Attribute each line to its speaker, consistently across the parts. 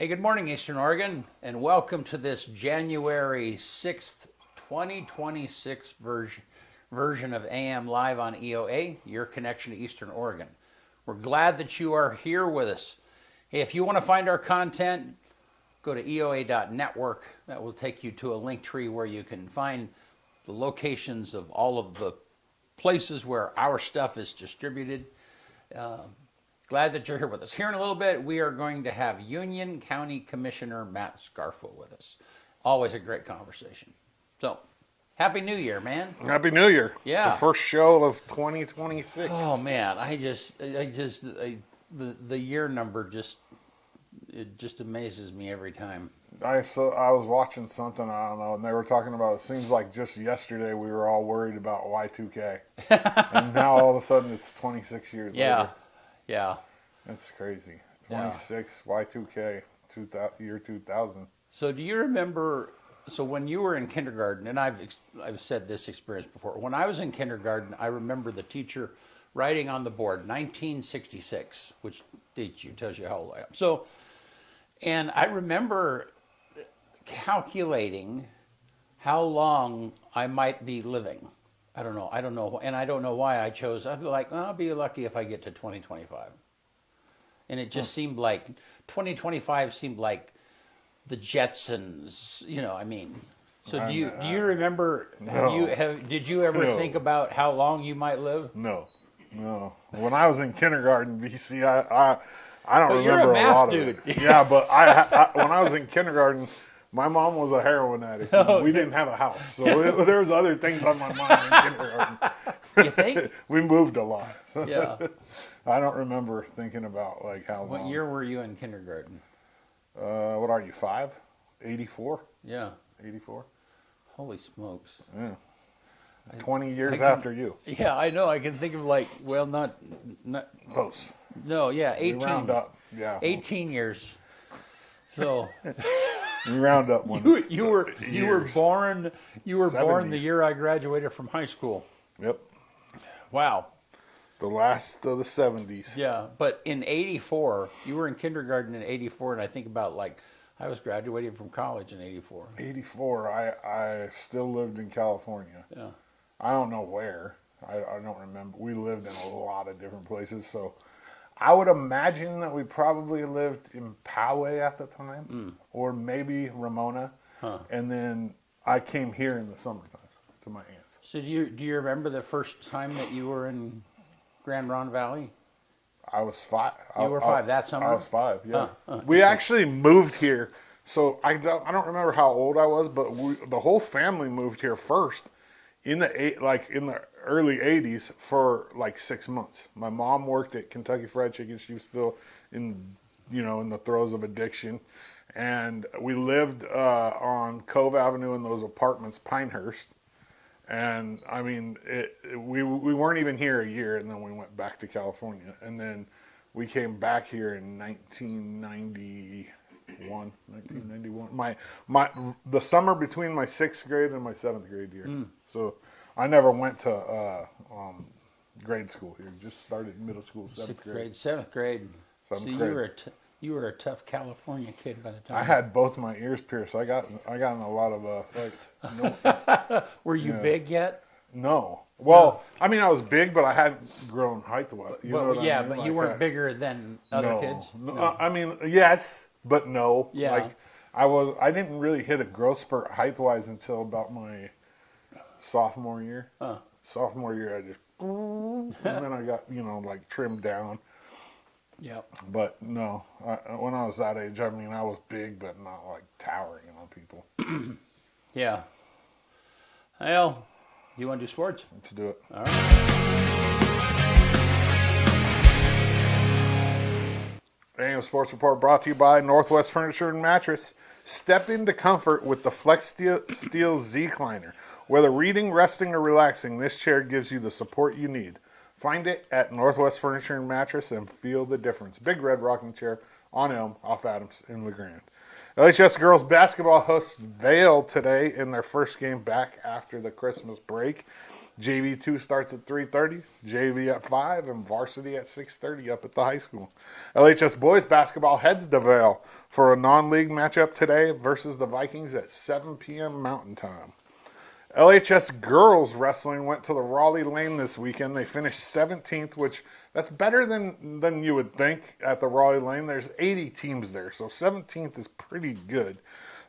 Speaker 1: Hey, good morning, Eastern Oregon, and welcome to this January 6th, 2026 version of AM Live on EOA, your connection to Eastern Oregon. We're glad that you are here with us. Hey, if you want to find our content, go to EOA.network. That will take you to a link tree where you can find the locations of all of the places where our stuff is distributed. Glad that you're here with us. Here in a little bit, we are going to have Union County Commissioner Matt Scarfo with us. Always a great conversation. So, Happy New Year, man.
Speaker 2: Happy New Year.
Speaker 1: Yeah.
Speaker 2: The first show of 2026.
Speaker 1: Oh, man. The year number just amazes me every time.
Speaker 2: I was watching something, I don't know, and they were talking about, it seems like just yesterday we were all worried about Y2K. And now all of a sudden it's 26 years later.
Speaker 1: Yeah.
Speaker 2: That's crazy. 26, Y2K, year 2000.
Speaker 1: So do you remember, so when you were in kindergarten, and I've said this experience before, when I was in kindergarten, I remember the teacher writing on the board 1966, which tells you how old I am. So, and I remember calculating how long I might be living. I don't know, and I don't know why I chose. I'd be like, well, I'll be lucky if I get to 2025. And it just seemed like, 2025 seemed like the Jetsons, So do you remember, did you ever think about how long you might live?
Speaker 2: No. When I was in kindergarten, BC, I don't remember
Speaker 1: you're a math
Speaker 2: lot
Speaker 1: dude.
Speaker 2: of it. Yeah, but when I was in kindergarten, my mom was a heroin addict. We didn't have a house, so there was other things on my mind in kindergarten.
Speaker 1: You think?
Speaker 2: We moved a lot.
Speaker 1: Yeah.
Speaker 2: I don't remember thinking about like how long.
Speaker 1: What year were you in kindergarten?
Speaker 2: What are you, 5? 84?
Speaker 1: Yeah.
Speaker 2: 84?
Speaker 1: Holy smokes.
Speaker 2: Yeah. 20 years after you.
Speaker 1: Yeah, I know. I can think of not
Speaker 2: Close.
Speaker 1: No, yeah, 18.
Speaker 2: We round up. Yeah.
Speaker 1: 18 years. So
Speaker 2: we round up when
Speaker 1: you were born the
Speaker 2: 70s.
Speaker 1: year I graduated from high school.
Speaker 2: Yep.
Speaker 1: Wow.
Speaker 2: The last of the 70s.
Speaker 1: Yeah, but in 84, you were in kindergarten in 84, and I think about I was graduating from college in 84.
Speaker 2: 84, I still lived in California.
Speaker 1: Yeah.
Speaker 2: I don't know where. I don't remember. We lived in a lot of different places, so I would imagine that we probably lived in Poway at the time, or maybe Ramona, and then I came here in the summertime to my aunt's.
Speaker 1: So do you remember the first time that you were in Grand Ronde Valley?
Speaker 2: I was 5.
Speaker 1: You were 5 that summer?
Speaker 2: I was 5, yeah. We actually moved here, so I don't remember how old I was, but the whole family moved here first in the early 80s for 6 months. My mom worked at Kentucky Fried Chicken. She was still in the throes of addiction. And we lived on Cove Avenue in those apartments, Pinehurst. And I mean, we weren't even here a year, and then we went back to California. And then we came back here in 1991. The summer between my 6th grade and my 7th grade year. So I never went to grade school here. Just started middle school, 7th grade.
Speaker 1: 7th grade.
Speaker 2: Seventh
Speaker 1: So
Speaker 2: grade.
Speaker 1: you were a tough California kid by the time.
Speaker 2: I had both my ears pierced. I got in a lot of fights. No,
Speaker 1: Were you big yet?
Speaker 2: no. Well, I mean, I was big, but I hadn't grown height-wise.
Speaker 1: But you weren't bigger than other kids.
Speaker 2: No. I mean, yes, but no.
Speaker 1: Yeah.
Speaker 2: I didn't really hit a growth spurt height-wise until about my sophomore year. Sophomore year, I just, and then I got, trimmed down.
Speaker 1: Yep.
Speaker 2: But no, when I was that age, I mean, I was big, but not towering on people.
Speaker 1: Yeah. Well, you want to do sports?
Speaker 2: Let's do it.
Speaker 1: All right.
Speaker 2: AM Sports Report brought to you by Northwest Furniture and Mattress. Step into comfort with the Flex Steel Z-Cliner. Whether reading, resting, or relaxing, this chair gives you the support you need. Find it at Northwest Furniture and Mattress and feel the difference. Big Red Rocking Chair on Elm, off Adams, in LeGrand. LHS girls basketball hosts Vale today in their first game back after the Christmas break. JV2 starts at 3:30, JV at 5, and varsity at 6:30 up at the high school. LHS boys basketball heads to Vale for a non-league matchup today versus the Vikings at 7 p.m. Mountain Time. LHS girls wrestling went to the Raleigh Lane this weekend. They finished 17th, which that's better than you would think at the Raleigh Lane. There's 80 teams there, so 17th is pretty good.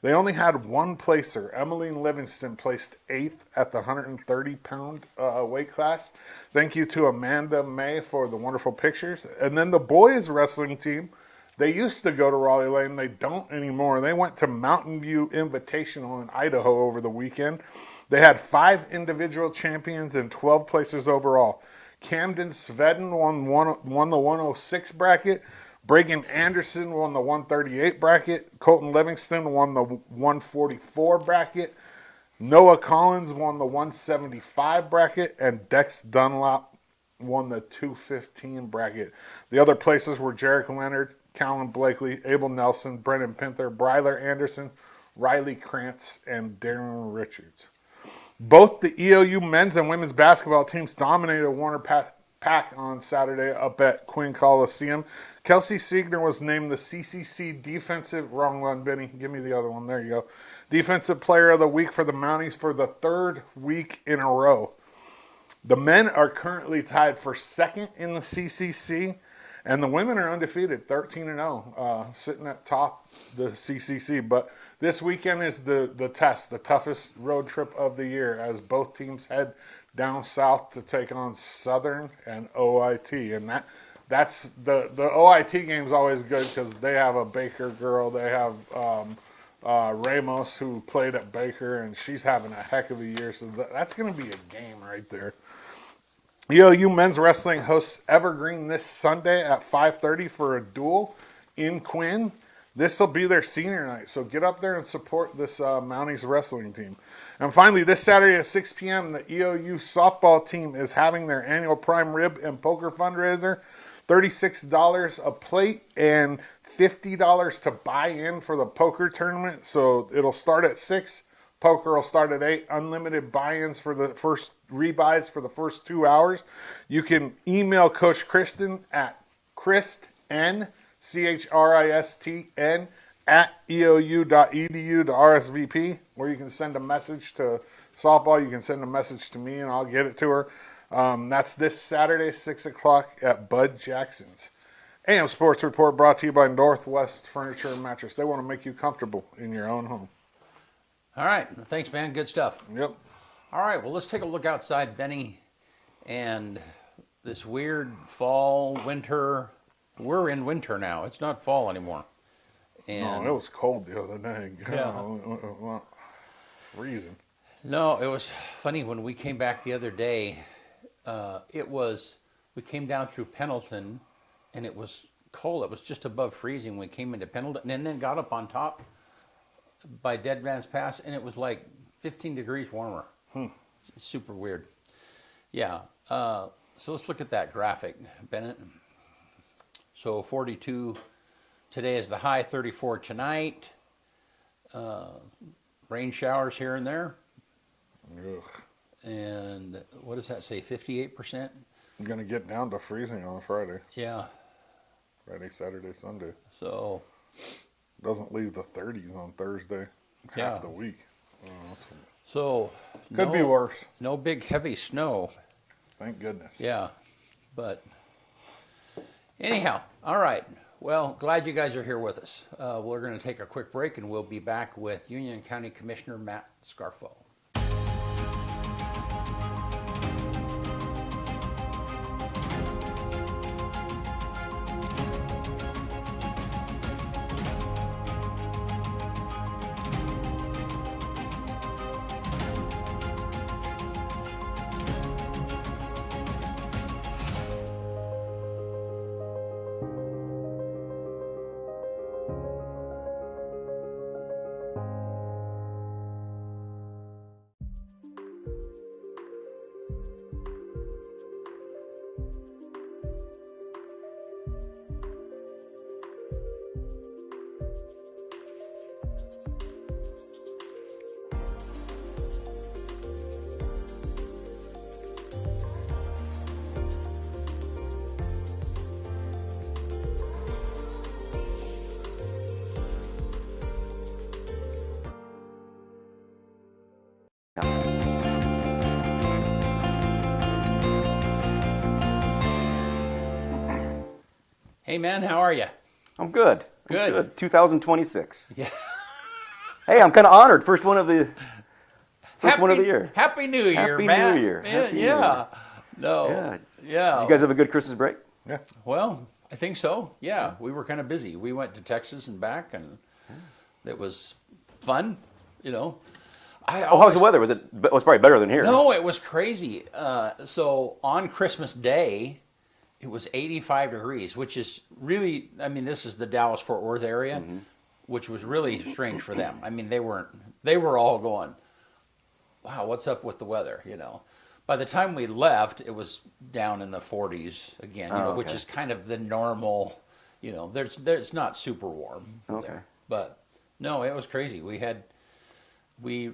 Speaker 2: They only had one placer. Emmeline Livingston placed 8th at the 130-pound weight class. Thank you to Amanda May for the wonderful pictures. And then the boys wrestling team, they used to go to Raleigh Lane. They don't anymore. They went to Mountain View Invitational in Idaho over the weekend. They had 5 individual champions and 12 placers overall. Camden Svedden won the 106 bracket. Bregan Anderson won the 138 bracket. Colton Livingston won the 144 bracket. Noah Collins won the 175 bracket. And Dex Dunlop won the 215 bracket. The other places were Jarek Leonard, Callan Blakely, Abel Nelson, Brendan Pinther, Bryler Anderson, Riley Krantz, and Darren Richards. Both the EOU men's and women's basketball teams dominated Warner Pack on Saturday up at Quinn Coliseum. Kelsey Siegner was named the CCC Defensive, wrong one, Benny, give me the other one, there you go. Defensive Player of the Week for the Mounties for the 3rd week in a row. The men are currently tied for 2nd in the CCC, and the women are undefeated, 13-0, sitting at top the CCC. But this weekend is the test, the toughest road trip of the year, as both teams head down south to take on Southern and OIT. And that's the OIT game's always good because they have a Baker girl. They have Ramos, who played at Baker, and she's having a heck of a year. So that's going to be a game right there. EOU men's wrestling hosts Evergreen this Sunday at 5:30 for a duel in Quinn. This will be their senior night, so get up there and support this Mounties wrestling team. And finally, this Saturday at 6 p.m., the EOU softball team is having their annual prime rib and poker fundraiser. $36 a plate and $50 to buy in for the poker tournament. So it'll start at 6. Poker will start at 8. Unlimited buy-ins for the first rebuys for the first 2 hours. You can email Coach Kristen at Christn, CHRISTN, at eou.edu to RSVP, or you can send a message to softball. You can send a message to me, and I'll get it to her. That's this Saturday, 6 o'clock at Bud Jackson's. AM Sports Report brought to you by Northwest Furniture and Mattress. They want to make you comfortable in your own home.
Speaker 1: All right. Thanks, man. Good stuff.
Speaker 2: Yep.
Speaker 1: All right. Well, let's take a look outside, Benny, and this weird fall, winter. We're in winter now. It's not fall anymore. And
Speaker 2: it was cold the other day.
Speaker 1: Yeah.
Speaker 2: Freezing.
Speaker 1: No, it was funny when we came back the other day. We came down through Pendleton, and it was cold. It was just above freezing when we came into Pendleton, and then got up on top by Dead Man's Pass, and it was like 15 degrees warmer. Super weird. Yeah. So let's look at that graphic, Bennett. So 42 today is the high, 34 tonight. Rain showers here and there.
Speaker 2: Ugh.
Speaker 1: And what does that say, 58%?
Speaker 2: I'm going to get down to freezing on Friday.
Speaker 1: Yeah.
Speaker 2: Friday, Saturday, Sunday.
Speaker 1: So.
Speaker 2: Doesn't leave the 30s on Thursday. Half the week.
Speaker 1: So.
Speaker 2: Could be worse.
Speaker 1: No big heavy snow.
Speaker 2: Thank goodness.
Speaker 1: Yeah. But anyhow, all right. Well, glad you guys are here with us. We're going to take a quick break, and we'll be back with Union County Commissioner Matt Scarfo. Hey, man, how are you?
Speaker 3: I'm good.
Speaker 1: Good.
Speaker 3: 2026.
Speaker 1: Yeah.
Speaker 3: Hey, I'm kind of honored. First one of the year.
Speaker 1: Happy New Year,
Speaker 3: Happy
Speaker 1: Matt.
Speaker 3: New Year.
Speaker 1: Yeah,
Speaker 3: Happy New
Speaker 1: yeah.
Speaker 3: Year.
Speaker 1: No.
Speaker 3: Yeah.
Speaker 1: Yeah.
Speaker 3: Did you guys have a good Christmas break?
Speaker 2: Yeah.
Speaker 1: Well, I think so. Yeah, we were kind of busy. We went to Texas and back, and it was fun. You know.
Speaker 3: Oh, how's the weather? Was it probably better than here?
Speaker 1: No, it was crazy. So on Christmas Day, it was 85 degrees, which is really, I mean, this is the Dallas-Fort Worth area, which was really strange for them. I mean, they were all going, wow, what's up with the weather, you know? By the time we left, it was down in the 40s again, you know,
Speaker 3: okay.
Speaker 1: which is kind of the normal, you know, there's not super warm there. But no, it was crazy. We had, they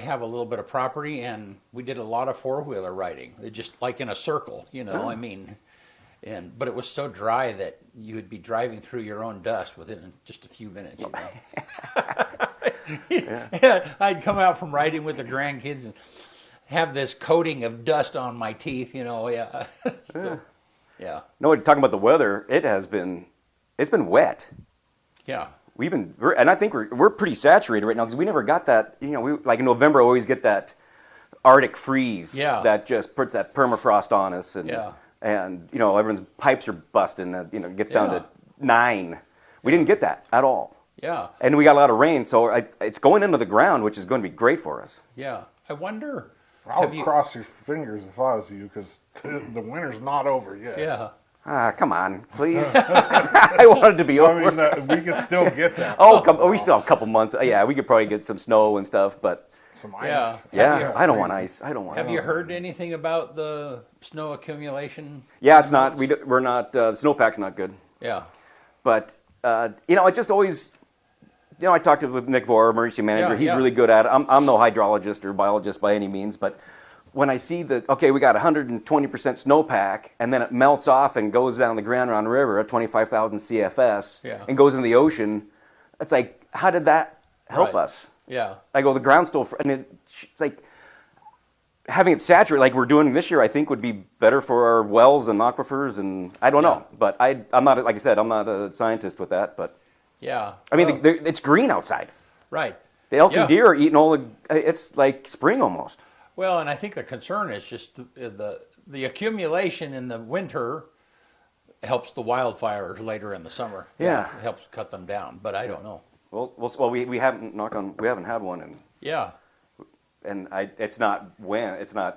Speaker 1: have a little bit of property, and we did a lot of four-wheeler riding. It just like in a circle, you know. I mean, but it was so dry that you would be driving through your own dust within just a few minutes. You know? Yeah, I'd come out from riding with the grandkids and have this coating of dust on my teeth, you know. Yeah. Yeah.
Speaker 3: No, talking about the weather, it's been wet.
Speaker 1: Yeah.
Speaker 3: And I think we're pretty saturated right now because we never got that. You know, we like in November we always get that Arctic freeze that just puts that permafrost on us, and you know everyone's pipes are busting. You know, it gets down to 9. We didn't get that at all.
Speaker 1: Yeah.
Speaker 3: And we got a lot of rain, so it's going into the ground, which is going to be great for us.
Speaker 1: Yeah. I wonder.
Speaker 2: I would cross your fingers if I was you, because the winter's not over yet.
Speaker 1: Yeah.
Speaker 3: Come on, please. I want it to be over.
Speaker 2: I mean, we can still get that.
Speaker 3: We still have a couple months. Yeah, we could probably get some snow and stuff, but
Speaker 2: Some ice.
Speaker 1: Yeah.
Speaker 3: I don't want ice. I don't want.
Speaker 1: Have you heard anything about the snow accumulation?
Speaker 3: Yeah, it's not. We're not. The snowpack's not good.
Speaker 1: Yeah.
Speaker 3: But you know, it just always. You know, I talked with Nick Vore, emergency manager. He's really good at it. I'm no hydrologist or biologist by any means, but when I see we got 120% snowpack, and then it melts off and goes down the Grand Ronde River at 25,000 CFS and goes into the ocean, it's like, how did that help us?
Speaker 1: Yeah.
Speaker 3: I go, the ground's still, and it's like, having it saturate like we're doing this year, I think would be better for our wells and aquifers, and I don't know. But I'm not, like I said, I'm not a scientist with that, but.
Speaker 1: Yeah.
Speaker 3: I mean, it's green outside.
Speaker 1: Right.
Speaker 3: The elk and deer are eating it's like spring almost.
Speaker 1: Well, and I think the concern is just the accumulation in the winter helps the wildfires later in the summer.
Speaker 3: Yeah.
Speaker 1: It helps cut them down, but I don't know.
Speaker 3: Well, we haven't we haven't had one, and it's not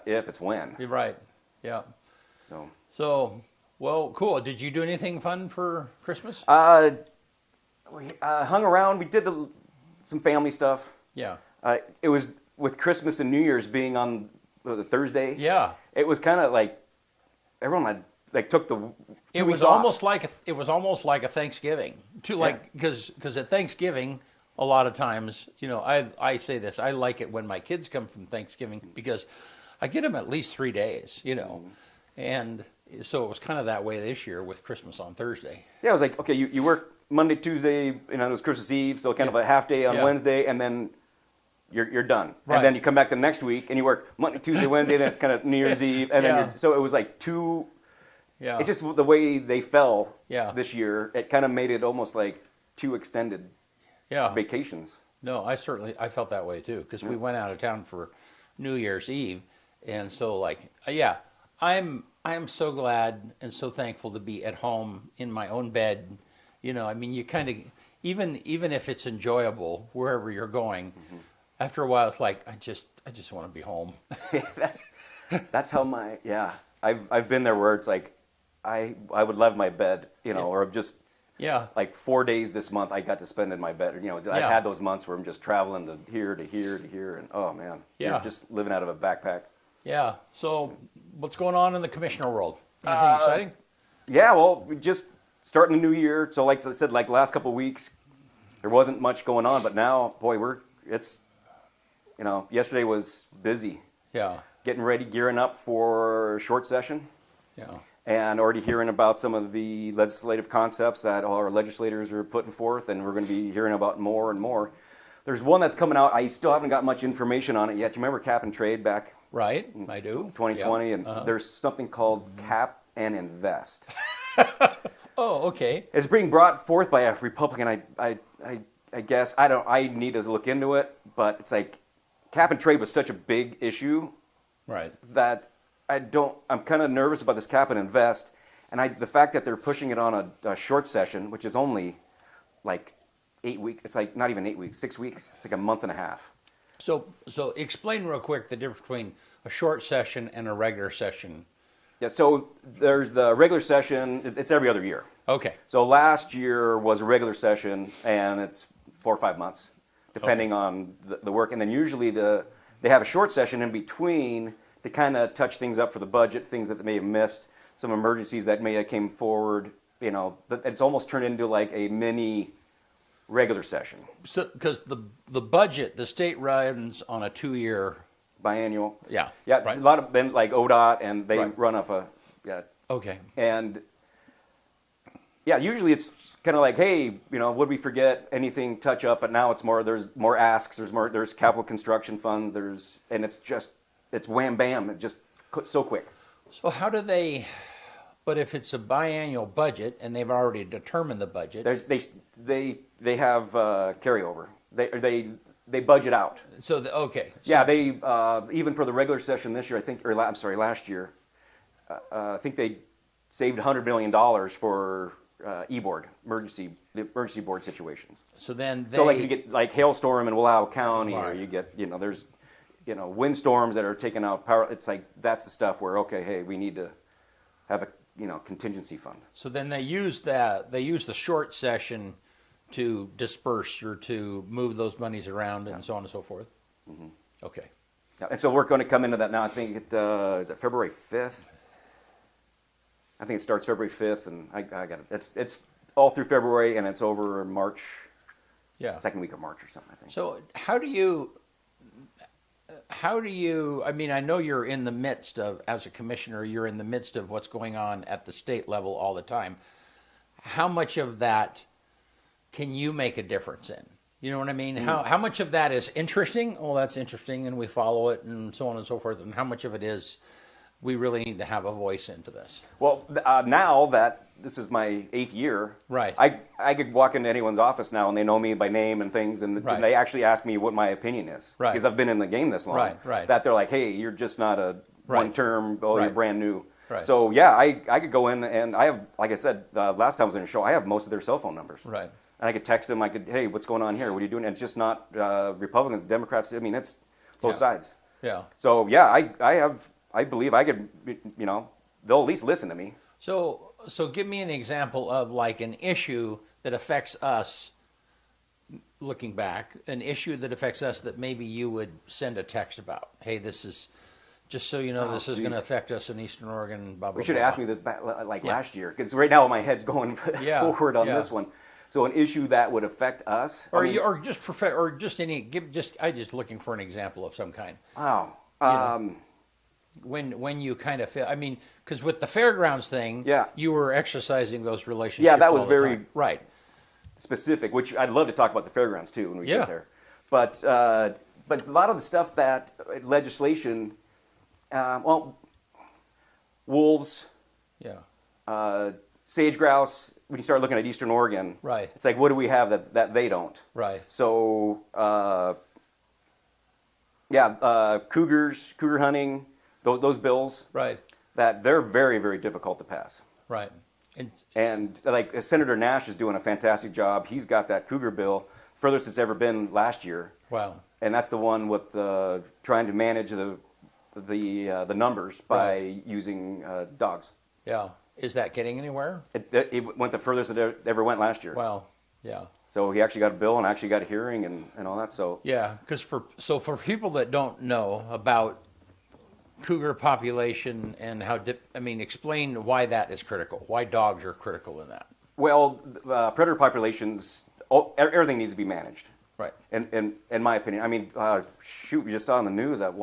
Speaker 3: if, it's when.
Speaker 1: You're right. Yeah. So, well, cool. Did you do anything fun for Christmas?
Speaker 3: We hung around. We did some family stuff.
Speaker 1: Yeah.
Speaker 3: It was with Christmas and New Year's being on the Thursday.
Speaker 1: Yeah.
Speaker 3: It was kind of like everyone took the.
Speaker 1: It was almost like a Thanksgiving. Because at Thanksgiving, a lot of times, you know, I say this. I like it when my kids come from Thanksgiving because I get them at least 3 days. You know, and so it was kind of that way this year with Christmas on Thursday.
Speaker 3: Yeah, it was like, okay, you work Monday, Tuesday, you know, it was Christmas Eve, so kind of a half day on Wednesday, and then you're done.
Speaker 1: Right.
Speaker 3: And then you come back the next week, and you work Monday, Tuesday, Wednesday, then it's kind of New Year's Eve, and then so it was like two. Yeah. It's just the way they fell this year. It kind of made it almost like 2 extended vacations.
Speaker 1: No, I felt that way too, because we went out of town for New Year's Eve, and so I'm so glad and so thankful to be at home in my own bed. You know, I mean, you kind of, even if it's enjoyable wherever you're going, after a while it's like, I just want to be home.
Speaker 3: That's how I've been there where it's like, I would love my bed, you know, or just like 4 days this month I got to spend in my bed. You know, I've had those months where I'm just traveling to here to here to here, and oh man, you're just living out of a backpack. Yeah.
Speaker 1: So, what's going on in the commissioner world? Anything exciting?
Speaker 3: Yeah. Well, we just starting the new year. So, like I said, like the last couple of weeks, there wasn't much going on, but now, boy, yesterday was busy. Yeah. Getting ready, gearing up for short session. Yeah. And already hearing about some of the legislative concepts that our legislators are putting forth, and we're going to be hearing about more and more. There's one that's coming out. I still haven't got much information on it yet. Do you remember Cap and Trade back?
Speaker 1: Right, I do.
Speaker 3: 2020, and there's something called Cap and Invest.
Speaker 1: Oh, okay.
Speaker 3: It's being brought forth by a Republican. I guess I need to look into it, but it's like cap and trade was such a big issue
Speaker 1: Right.
Speaker 3: that I'm kind of nervous about this cap and invest, and the fact that they're pushing it on a short session, which is only like 8 weeks. It's like not even 8 weeks, 6 weeks. It's like a month and a half.
Speaker 1: So explain real quick the difference between a short session and a regular session.
Speaker 3: Yeah. So there's the regular session. It's every other year.
Speaker 1: Okay.
Speaker 3: So last year was a regular session, and it's 4 or 5 months, depending on the work. And then usually they have a short session in between to kind of touch things up for the budget, things that they may have missed, some emergencies that may have came forward. You know, it's almost turned into like a mini regular session.
Speaker 1: So because the budget, the state runs on a 2-year.
Speaker 3: Biannual.
Speaker 1: Yeah.
Speaker 3: Yeah.
Speaker 1: Right.
Speaker 3: A lot of them like ODOT, and they
Speaker 1: Right.
Speaker 3: run off a
Speaker 1: Okay.
Speaker 3: And yeah, usually it's kind of like, hey, you know, would we forget anything touch up? But now it's more. There's more asks. There's capital construction funds. And it's wham bam. It just so quick.
Speaker 1: So how do they? But if it's a biannual budget and they've already determined the budget,
Speaker 3: They have carryover. They budget out.
Speaker 1: so okay. So,
Speaker 3: Yeah, they even for the regular session this year, I think, last year, I think they saved $100 million for e-board emergency board situations.
Speaker 1: So then they.
Speaker 3: So like you get like hailstorm in Wallowa County, or
Speaker 1: Right.
Speaker 3: you get there's windstorms that are taking out power. It's like that's the stuff where okay, hey, we need to have a contingency fund.
Speaker 1: So then they use the short session to disperse or to move those monies around and so on and so forth. Mm-hmm. Okay.
Speaker 3: Yeah, and so we're going to come into that now. I think is it February 5th? I think it starts February 5th, and I got it. It's all through February, and it's over March.
Speaker 1: Yeah.
Speaker 3: Second week of March or something, I think.
Speaker 1: So how do you? I mean, I know you're in the midst of, as a commissioner, you're in the midst of what's going on at the state level all the time. How much of that can you make a difference in? You know what I mean? How much of that is interesting? Oh, that's interesting, and we follow it, and so on and so forth. And how much of it is we really need to have a voice into this?
Speaker 3: Well, now that this is my 8th year,
Speaker 1: Right.
Speaker 3: I could walk into anyone's office now, and they know me by name and things, and
Speaker 1: Right.
Speaker 3: they actually ask me what my opinion is.
Speaker 1: Right.
Speaker 3: Because I've been in the game this long.
Speaker 1: Right.
Speaker 3: That they're like, hey, you're just not a
Speaker 1: Right.
Speaker 3: one-term, you're
Speaker 1: Right.
Speaker 3: brand new.
Speaker 1: Right.
Speaker 3: So, yeah, I could go in, and I have, like I said, last time I was in a show, I have most of their cell phone numbers.
Speaker 1: Right.
Speaker 3: And I could text them, hey, what's going on here? What are you doing? And it's just not Republicans, Democrats. I mean, it's both
Speaker 1: Yeah.
Speaker 3: sides.
Speaker 1: Yeah.
Speaker 3: So, yeah, I believe I could, they'll at least listen to me.
Speaker 1: So give me an example of like an issue that affects us, looking back, an issue that affects us that maybe you would send a text about. Hey, this is, just so you know, this is going to affect us in Eastern Oregon, blah, blah,
Speaker 3: We should
Speaker 1: blah,
Speaker 3: have asked
Speaker 1: blah.
Speaker 3: me this back, last year, because right now my head's going forward on this one. So an issue that would affect us,
Speaker 1: or just I just looking for an example of some kind.
Speaker 3: Wow.
Speaker 1: When you kind of feel, I mean, because with the fairgrounds thing,
Speaker 3: Yeah.
Speaker 1: you were exercising those relationships.
Speaker 3: Yeah, that was
Speaker 1: all the
Speaker 3: very
Speaker 1: time. Right.
Speaker 3: specific, which I'd love to talk about the fairgrounds too when we
Speaker 1: Yeah.
Speaker 3: get there. But a lot of the stuff that legislation, wolves,
Speaker 1: Yeah.
Speaker 3: sage grouse. When you start looking at Eastern Oregon,
Speaker 1: Right.
Speaker 3: it's like, what do we have that they don't?
Speaker 1: Right.
Speaker 3: So, cougar hunting, those bills,
Speaker 1: Right.
Speaker 3: that they're very, very difficult to pass.
Speaker 1: Right.
Speaker 3: And like Senator Nash is doing a fantastic job. He's got that cougar bill furthest it's ever been last year.
Speaker 1: Wow.
Speaker 3: And that's the one with trying to manage the numbers by using dogs.
Speaker 1: Yeah. Is that getting anywhere?
Speaker 3: It went the furthest it ever went last year.
Speaker 1: Well, yeah.
Speaker 3: So he actually got a bill and actually got a hearing and all that. So
Speaker 1: Yeah, because for people that don't know about cougar population and how, explain why that is critical, why dogs are critical in that.
Speaker 3: well, predator populations, everything needs to be managed.
Speaker 1: Right.
Speaker 3: In my opinion, I mean, shoot, we just saw in the news that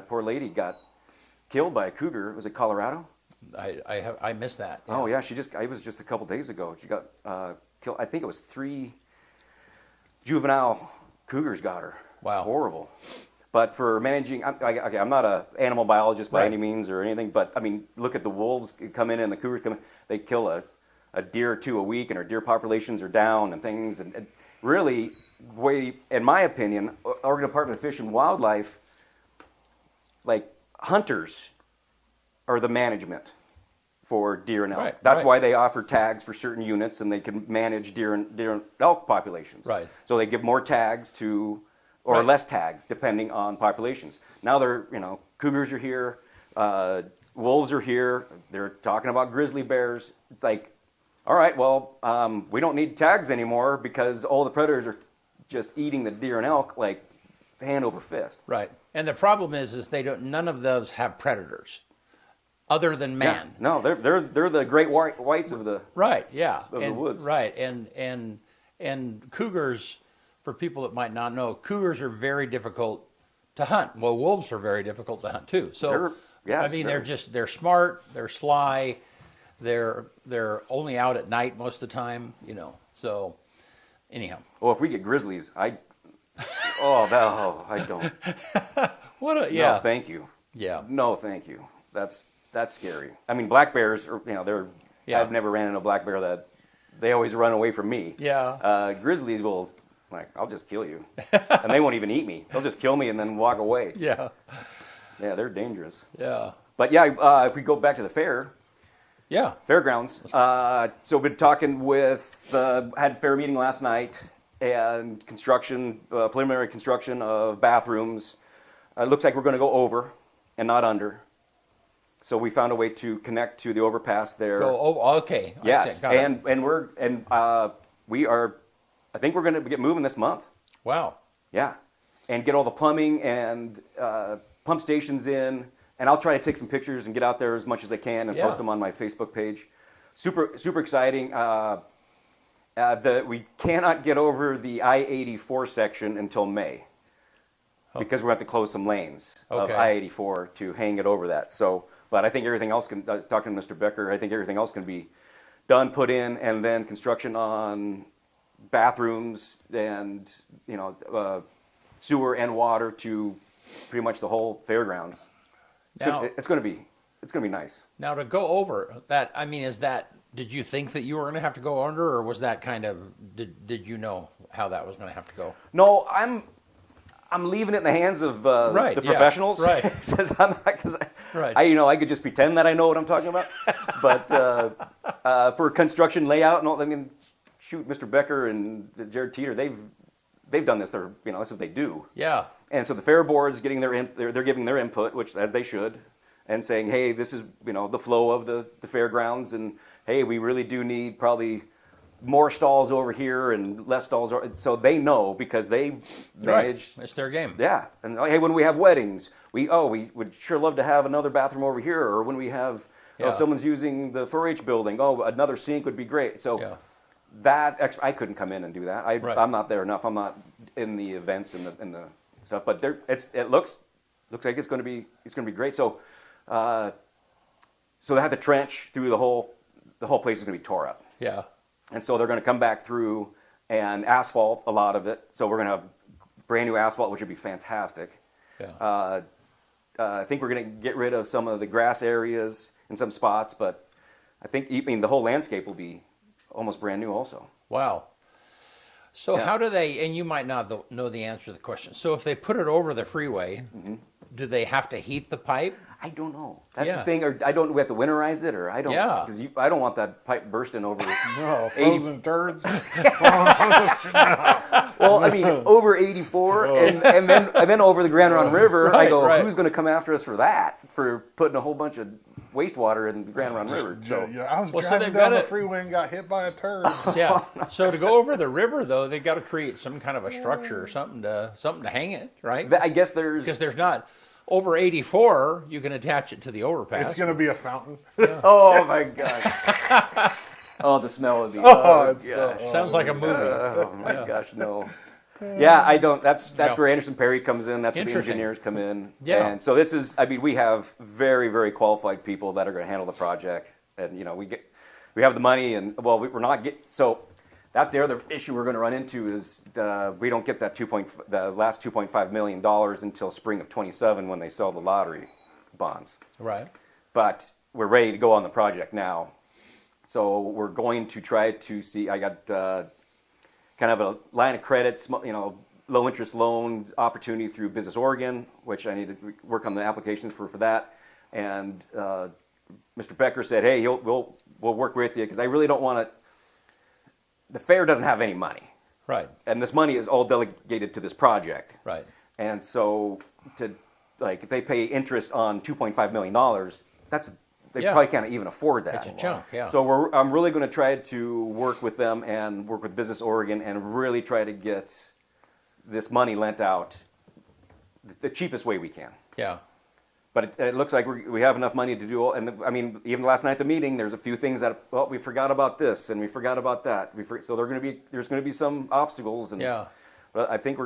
Speaker 3: poor lady got killed by a cougar. Was it Colorado?
Speaker 1: I missed that. Yeah.
Speaker 3: Oh yeah, it was just a couple days ago. She got killed. I think it was 3 juvenile cougars got her.
Speaker 1: Wow.
Speaker 3: It's horrible. But for managing, I'm not an animal biologist by
Speaker 1: Right.
Speaker 3: any means or anything. But I mean, look at the wolves come in and the cougars come in. They kill a a deer or two a week, and our deer populations are down and things. And it's really, in my opinion, Oregon Department of Fish and Wildlife, like hunters, are the management for deer and elk.
Speaker 1: Right,
Speaker 3: That's
Speaker 1: right.
Speaker 3: why they offer tags for certain units, and they can manage deer and elk populations.
Speaker 1: Right.
Speaker 3: So they give more tags to, or
Speaker 1: Right.
Speaker 3: less tags, depending on populations. Now they're, cougars are here, wolves are here. They're talking about grizzly bears. It's like, all right, well, we don't need tags anymore because all the predators are just eating the deer and elk like hand over fist.
Speaker 1: Right. And the problem is none of those have predators other than man.
Speaker 3: Yeah, no, they're the great whites of the
Speaker 1: Right. Yeah.
Speaker 3: Of the woods.
Speaker 1: Right. And cougars, for people that might not know, cougars are very difficult to hunt. Well, wolves are very difficult to hunt too. So they're smart, they're sly, they're only out at night most of the time, So anyhow.
Speaker 3: Well, if we get grizzlies, I don't. No, thank you.
Speaker 1: Yeah.
Speaker 3: No, thank you. That's scary. I mean, black bears are, they're.
Speaker 1: Yeah.
Speaker 3: I've never ran into a black bear that they always run away from me.
Speaker 1: Yeah.
Speaker 3: Grizzlies will, I'll just kill you, and they won't even eat me. They'll just kill me and then walk away.
Speaker 1: Yeah.
Speaker 3: Yeah, they're dangerous.
Speaker 1: Yeah.
Speaker 3: But yeah, if we go back to the fairgrounds. So we've been talking had fair meeting last night, and preliminary construction of bathrooms. It looks like we're going to go over and not under. So we found a way to connect to the overpass there.
Speaker 1: Okay.
Speaker 3: Yes, and we are. I think we're going to get moving this month.
Speaker 1: Wow.
Speaker 3: Yeah, and get all the plumbing and pump stations in. And I'll try to take some pictures and get out there as much as I can and post them on my Facebook page. Super exciting. We cannot get over the I-84 section until May because we're going to have to close some lanes of I-84 to hang it over that. So, but I think everything else talking to Mr. Becker, I think everything else can be done, put in, and then construction on bathrooms and sewer and water to pretty much the whole fairgrounds. It's going to be nice.
Speaker 1: Now to go over that, did you think that you were going to have to go under, or was that did you know how that was going to have to go?
Speaker 3: No, I'm leaving it in the hands of the professionals.
Speaker 1: Right.
Speaker 3: Says I'm not, because
Speaker 1: Right.
Speaker 3: I could just pretend that I know what I'm talking about. But for construction layout and all, shoot, Mr. Becker and Jared Teeter, they've done this. That's what they do.
Speaker 1: Yeah.
Speaker 3: And so the fair board's getting they're giving their input, which as they should, and saying, hey, this is the flow of the fairgrounds, and hey, we really do need probably more stalls over here and less stalls. So they know because they manage.
Speaker 1: It's their game.
Speaker 3: Yeah, and hey, when we have weddings, we would sure love to have another bathroom over here, or when we have someone's using the 4-H building, another sink would be great. So I couldn't come in and do that. I'm not there enough. I'm not in the events and the stuff. But it looks like it's going to be great. So they have to trench through the whole place is going to be tore up.
Speaker 1: Yeah.
Speaker 3: And so they're going to come back through and asphalt a lot of it. So we're going to have brand new asphalt, which would be fantastic.
Speaker 1: Yeah.
Speaker 3: I think we're going to get rid of some of the grass areas in some spots, but I think the whole landscape will be almost brand new also.
Speaker 1: Wow. So how do they, and you might not know the answer to the question, so if they put it over the freeway, do they have to heat the pipe?
Speaker 3: I don't know. That's the thing. Or we have to winterize it, or I don't.
Speaker 1: Yeah.
Speaker 3: Because I don't want that pipe bursting over.
Speaker 2: No, frozen turds.
Speaker 3: Well, over 84, and then over the Grand Ron River.
Speaker 1: Right,
Speaker 3: I go,
Speaker 1: right.
Speaker 3: who's going to come after us for that? For putting a whole bunch of wastewater in the Grand Ron River. So
Speaker 2: I was driving down the freeway and got hit by a turd.
Speaker 1: Yeah. So to go over the river, though, they've got to create some kind of a structure or something to hang it, right?
Speaker 3: I guess
Speaker 1: Because there's not. Over 84, you can attach it to the overpass.
Speaker 2: It's going to be a fountain.
Speaker 3: Oh my gosh. Oh, the smell would be.
Speaker 1: Sounds like a movie.
Speaker 3: Oh my gosh, no. Yeah, I don't. That's where Anderson Perry comes in. That's where the engineers come in.
Speaker 1: Yeah.
Speaker 3: And so this is. We have very, very qualified people that are going to handle the project, and we have the money, and we're not getting. So that's the other issue we're going to run into is we don't get that the last $2.5 million until spring of 27 when they sell the lottery bonds.
Speaker 1: Right.
Speaker 3: But we're ready to go on the project now. So we're going to try to see. I got kind of a line of credit, low interest loan opportunity through Business Oregon, which I need to work on the applications for that. And Mr. Becker said, "Hey, we'll work with you because I really don't want to." The fair doesn't have any money,
Speaker 1: Right.
Speaker 3: and this money is all delegated to this project.
Speaker 1: Right.
Speaker 3: And so, if they pay interest on $2.5 million, they probably can't even afford that.
Speaker 1: That's a chunk, yeah.
Speaker 3: So I'm really going to try to work with them and work with Business Oregon and really try to get this money lent out the cheapest way we can.
Speaker 1: Yeah.
Speaker 3: But it looks like we have enough money to do all, and even last night at the meeting, there's a few things that, we forgot about this and we forgot about that. So there's going to be some obstacles. And,
Speaker 1: Yeah.
Speaker 3: But I think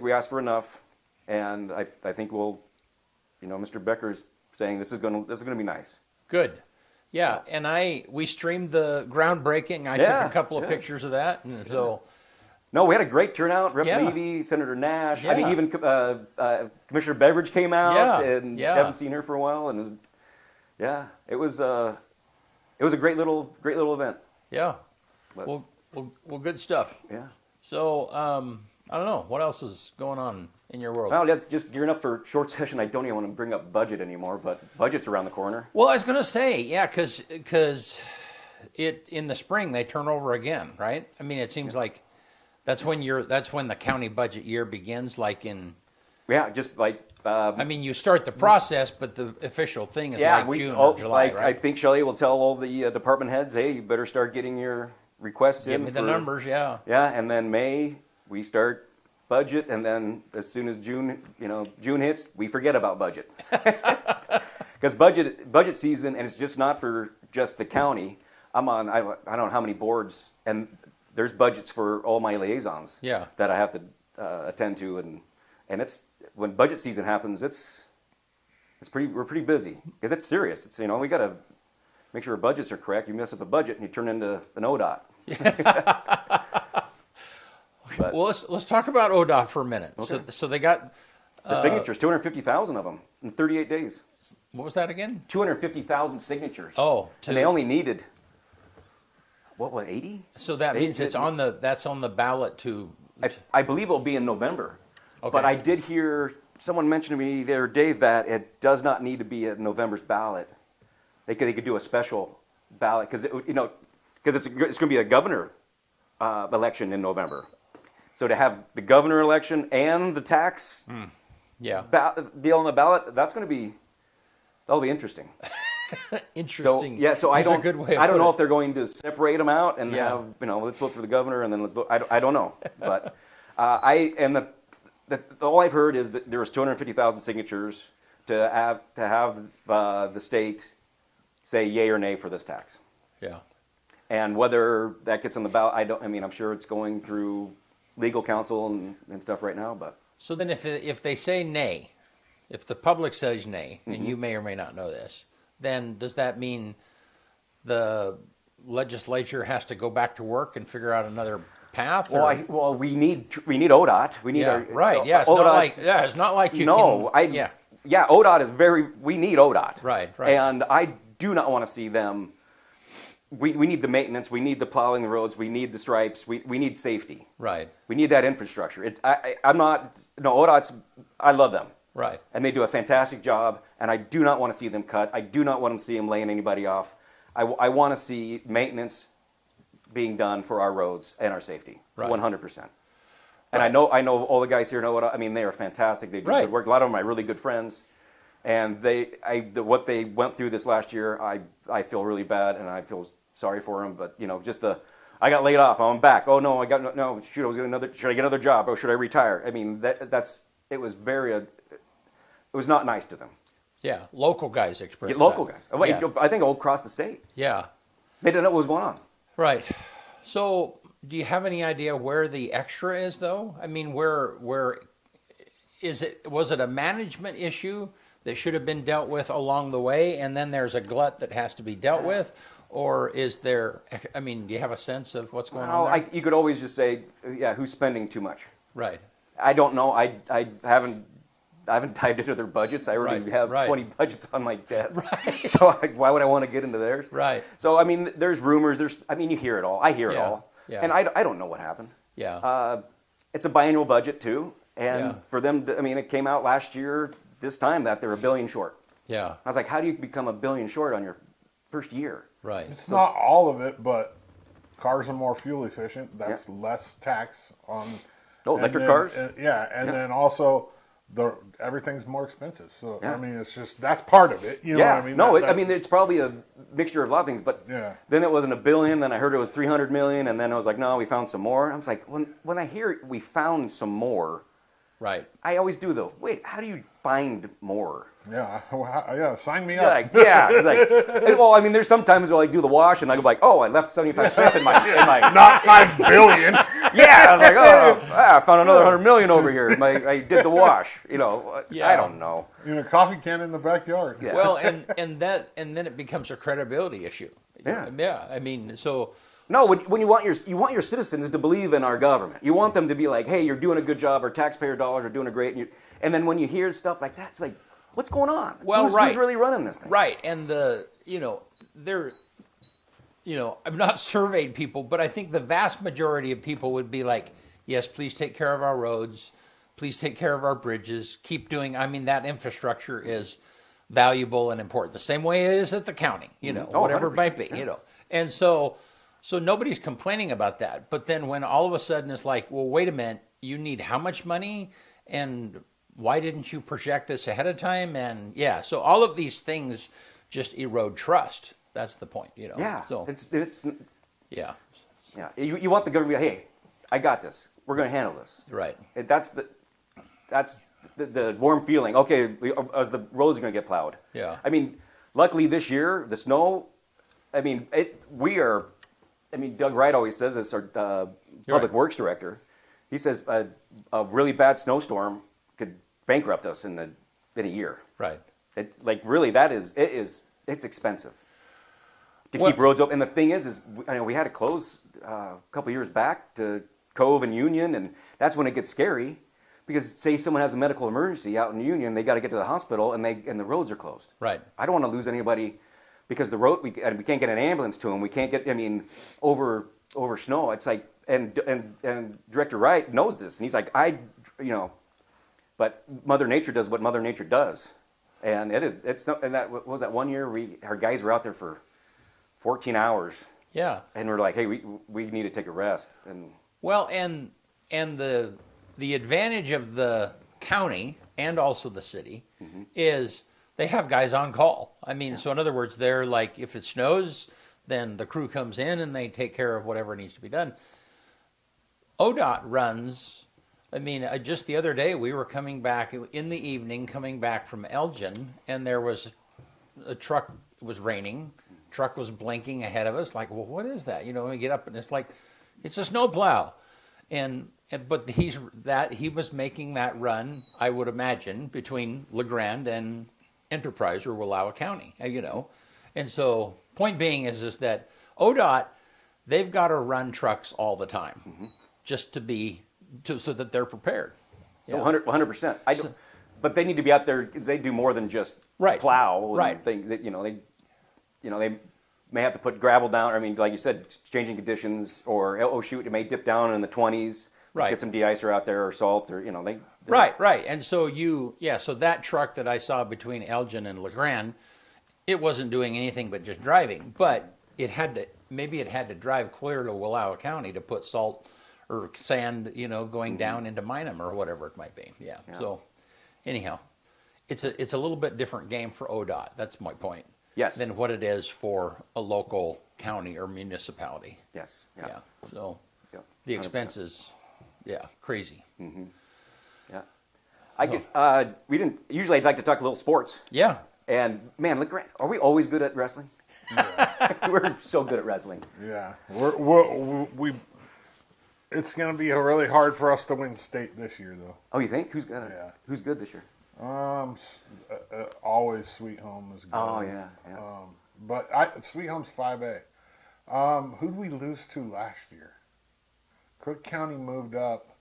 Speaker 3: we asked for enough, and I think Mr. Becker's saying this is going to be nice.
Speaker 1: Good. Yeah, and we streamed the groundbreaking. I took a couple of pictures of that, and so.
Speaker 3: No, we had a great turnout. Rep.
Speaker 1: Yeah.
Speaker 3: Levy, Senator Nash.
Speaker 1: Yeah.
Speaker 3: I mean, even Commissioner Beveridge came out, and haven't seen her for a while, and it was a great little event.
Speaker 1: Yeah.
Speaker 3: But,
Speaker 1: well, good stuff.
Speaker 3: Yeah.
Speaker 1: So I don't know what else is going on in your world.
Speaker 3: Well, just gearing up for short session. I don't even want to bring up budget anymore, but budget's around the corner.
Speaker 1: Well, I was going to say, yeah, because in the spring they turn over again, right? I mean, it seems like that's when the county budget year begins, like in.
Speaker 3: Yeah, just like.
Speaker 1: I mean, you start the process, but the official thing is June or July, right?
Speaker 3: I think Shelley will tell all the department heads, hey, you better start getting your requests in.
Speaker 1: Give me the numbers, yeah.
Speaker 3: Yeah, and then May we start budget, and then as soon as June hits, we forget about budget. Because budget season, and it's just not for just the county. I don't know how many boards, and there's budgets for all my liaisons.
Speaker 1: Yeah.
Speaker 3: That I have to attend to, and it's when budget season happens, we're pretty busy because it's serious. It's we got to make sure our budgets are correct. You mess up a budget and you turn into an ODOT.
Speaker 1: But, well, let's talk about ODOT for a minute.
Speaker 3: Okay.
Speaker 1: So they got
Speaker 3: the signatures, 250,000 of them in 38 days.
Speaker 1: What was that again?
Speaker 3: 250,000 signatures.
Speaker 1: Oh,
Speaker 3: and they only needed 80?
Speaker 1: So that means that's on the ballot to.
Speaker 3: I believe it'll be in November.
Speaker 1: Okay.
Speaker 3: But I did hear someone mention to me the other day that it does not need to be at November's ballot. They could do a special ballot because it's going to be a governor election in November. So to have the governor election and the tax deal on the ballot, that'll be interesting.
Speaker 1: Interesting.
Speaker 3: So I don't.
Speaker 1: A good way
Speaker 3: I don't know if they're going to separate them out and have let's vote for the governor and then let's vote. I don't know, but all I've heard is that there was 250,000 signatures to have the state say yay or nay for this tax.
Speaker 1: Yeah.
Speaker 3: And whether that gets on the ballot, I'm sure it's going through legal counsel and stuff right now, but.
Speaker 1: So then if they say nay, if the public says nay, and you may or may not know this, then does that mean the legislature has to go back to work and figure out another path?
Speaker 3: Well, we need ODOT. We need
Speaker 1: right. Yeah, it's not like you can.
Speaker 3: Yeah, ODOT is we need ODOT.
Speaker 1: Right.
Speaker 3: And I do not want to see them. We need the maintenance. We need the plowing the roads. We need the stripes. We need safety.
Speaker 1: Right.
Speaker 3: We need that infrastructure. ODOT's. I love them.
Speaker 1: Right.
Speaker 3: And they do a fantastic job. And I do not want to see them cut. I do not want to see them laying anybody off. I want to see maintenance being done for our roads and our safety.
Speaker 1: Right.
Speaker 3: 100%. And I know all the guys here know what they are fantastic. They do good work. A lot of them are really good friends. And what they went through this last year, I feel really bad and I feel sorry for them. But I got laid off. I'm back. Oh no, shoot, should I get another job? Oh, should I retire? I mean, it was not nice to them.
Speaker 1: Yeah, local guys express
Speaker 3: local
Speaker 1: that.
Speaker 3: guys.
Speaker 1: Yeah.
Speaker 3: I think all across the state.
Speaker 1: Yeah.
Speaker 3: They didn't know what was going on.
Speaker 1: Right. So, do you have any idea where the extra is, though? I mean, where is it? Was it a management issue that should have been dealt with along the way, and then there's a glut that has to be dealt with? Or is there, do you have a sense of what's going on there?
Speaker 3: You could always just say, who's spending too much?
Speaker 1: Right.
Speaker 3: I don't know. I haven't dived into their budgets. I already
Speaker 1: Right,
Speaker 3: have
Speaker 1: right.
Speaker 3: 20 budgets on my desk. So why would I want to get into theirs?
Speaker 1: Right.
Speaker 3: So I mean, there's rumors. You hear it all. I hear it
Speaker 1: Yeah,
Speaker 3: all.
Speaker 1: yeah.
Speaker 3: And I don't know what happened.
Speaker 1: Yeah.
Speaker 3: It's a biannual budget too, and
Speaker 1: Yeah.
Speaker 3: for them, it came out last year this time that they're $1 billion short.
Speaker 1: Yeah.
Speaker 3: I was like, how do you become $1 billion short on your first year?
Speaker 1: Right.
Speaker 2: It's not all of it, but cars are more fuel efficient. That's less tax on.
Speaker 3: Oh,
Speaker 2: and
Speaker 3: electric
Speaker 2: then-
Speaker 3: cars?
Speaker 2: and then also everything's more expensive. So
Speaker 3: Yeah.
Speaker 2: I mean, it's just that's part of it. You know
Speaker 3: Yeah,
Speaker 2: what I mean?
Speaker 3: no,
Speaker 2: That-
Speaker 3: it's probably a mixture of a lot of things, but
Speaker 2: Yeah.
Speaker 3: then it wasn't $1 billion, then I heard it was 300 million, and then I was like, no, we found some more. I was like, when I hear we found some more,
Speaker 1: Right.
Speaker 3: I always do though, wait, how do you find more?
Speaker 2: yeah, sign me
Speaker 3: You're
Speaker 2: up.
Speaker 3: like, yeah, it's like, well, I mean, there's sometimes where I do the wash, and I go like, oh, I left 75 cents in my,
Speaker 2: Not 5 billion.
Speaker 3: yeah, I was like, oh, I found another 100 million over here. I did the wash,
Speaker 1: Yeah.
Speaker 3: I don't know.
Speaker 2: Coffee can in the backyard.
Speaker 3: Yeah.
Speaker 1: Well, and then it becomes a credibility issue.
Speaker 3: Yeah.
Speaker 1: Yeah. I mean, so
Speaker 3: No, when you want your citizens to believe in our government, you want them to be like, hey, you're doing a good job, our taxpayer dollars are doing a great, and then when you hear stuff like that, it's like, what's going on?
Speaker 1: Well,
Speaker 3: who's
Speaker 1: right.
Speaker 3: really running this thing?
Speaker 1: right, and I've not surveyed people, but I think the vast majority of people would be like, yes, please take care of our roads, please take care of our bridges, keep doing. I mean, that infrastructure is valuable and important, the same way it is at the county,
Speaker 3: Oh,
Speaker 1: whatever it
Speaker 3: 100%,
Speaker 1: might be, and so nobody's complaining about that. But then when all of a sudden it's like, well, wait a minute, you need how much money, and why didn't you project this ahead of time? And so all of these things just erode trust. That's the point,
Speaker 3: Yeah.
Speaker 1: So
Speaker 3: It's
Speaker 1: yeah,
Speaker 3: yeah. You want the government to be like, hey, I got this. We're going to handle this.
Speaker 1: right,
Speaker 3: That's the warm feeling. Okay, as the roads are going to get plowed.
Speaker 1: Yeah.
Speaker 3: I mean, luckily this year the snow. I mean, Doug Wright always says this. Our public
Speaker 1: right.
Speaker 3: works director. He says a really bad snowstorm could bankrupt us in a year.
Speaker 1: right.
Speaker 3: Really, it's expensive to
Speaker 1: Well-
Speaker 3: keep roads open. And the thing is we had to close a couple years back to Cove and Union, and that's when it gets scary because say someone has a medical emergency out in Union, they got to get to the hospital, and the roads are closed.
Speaker 1: Right.
Speaker 3: I don't want to lose anybody because the road we can't get an ambulance to them. We can't get over snow. It's like and Director Wright knows this, and he's like but Mother Nature does what Mother Nature does. And what was that one year our guys were out there for 14 hours,
Speaker 1: Yeah.
Speaker 3: and we're like, hey, we need to take a rest. And
Speaker 1: Well, and the advantage of the county and also the city is they have guys on call. I mean, so in other words, they're like, if it snows, then the crew comes in and they take care of whatever needs to be done. ODOT runs. I mean, just the other day we were coming back in the evening, coming back from Elgin, and there was a truck. It was raining. Truck was blinking ahead of us. Like, well, what is that? When we get up and it's like, it's a snowplow, but he was making that run, I would imagine, between LeGrand and Enterprise or Wallowa County, and so point being is that ODOT, they've got to run trucks all the time, just so that they're prepared.
Speaker 3: Yeah. 100%. I don't, but they need to be out there because they do more than just
Speaker 1: Right.
Speaker 3: plow. And
Speaker 1: Right.
Speaker 3: things that they may have to put gravel down. I mean, like you said, changing conditions, or it may dip down in the 20s. Let's
Speaker 1: Right.
Speaker 3: get some de-icer out there or salt, or
Speaker 1: Right. And so so that truck that I saw between Elgin and LeGrand, it wasn't doing anything but just driving, but it had to drive clear to Wallowa County to put salt or sand, going down into Minam or whatever it might be. Yeah. So anyhow, it's a little bit different game for ODOT. That's my point.
Speaker 3: Yes.
Speaker 1: Than what it is for a local county or municipality.
Speaker 3: Yes.
Speaker 1: Yeah. So
Speaker 3: Yep.
Speaker 1: the
Speaker 3: 100%.
Speaker 1: expenses, crazy.
Speaker 3: Yeah. We didn't. Usually, I'd like to talk a little sports.
Speaker 1: Yeah.
Speaker 3: And man, look, are we always good at wrestling? We're so good at wrestling.
Speaker 2: Yeah, we. It's going to be really hard for us to win state this year, though.
Speaker 3: Oh, you think? Who's good this year?
Speaker 2: Always Sweet Home is good.
Speaker 3: Oh yeah.
Speaker 2: But Sweet Home's 5A. Who'd we lose to last year? Cook County moved up.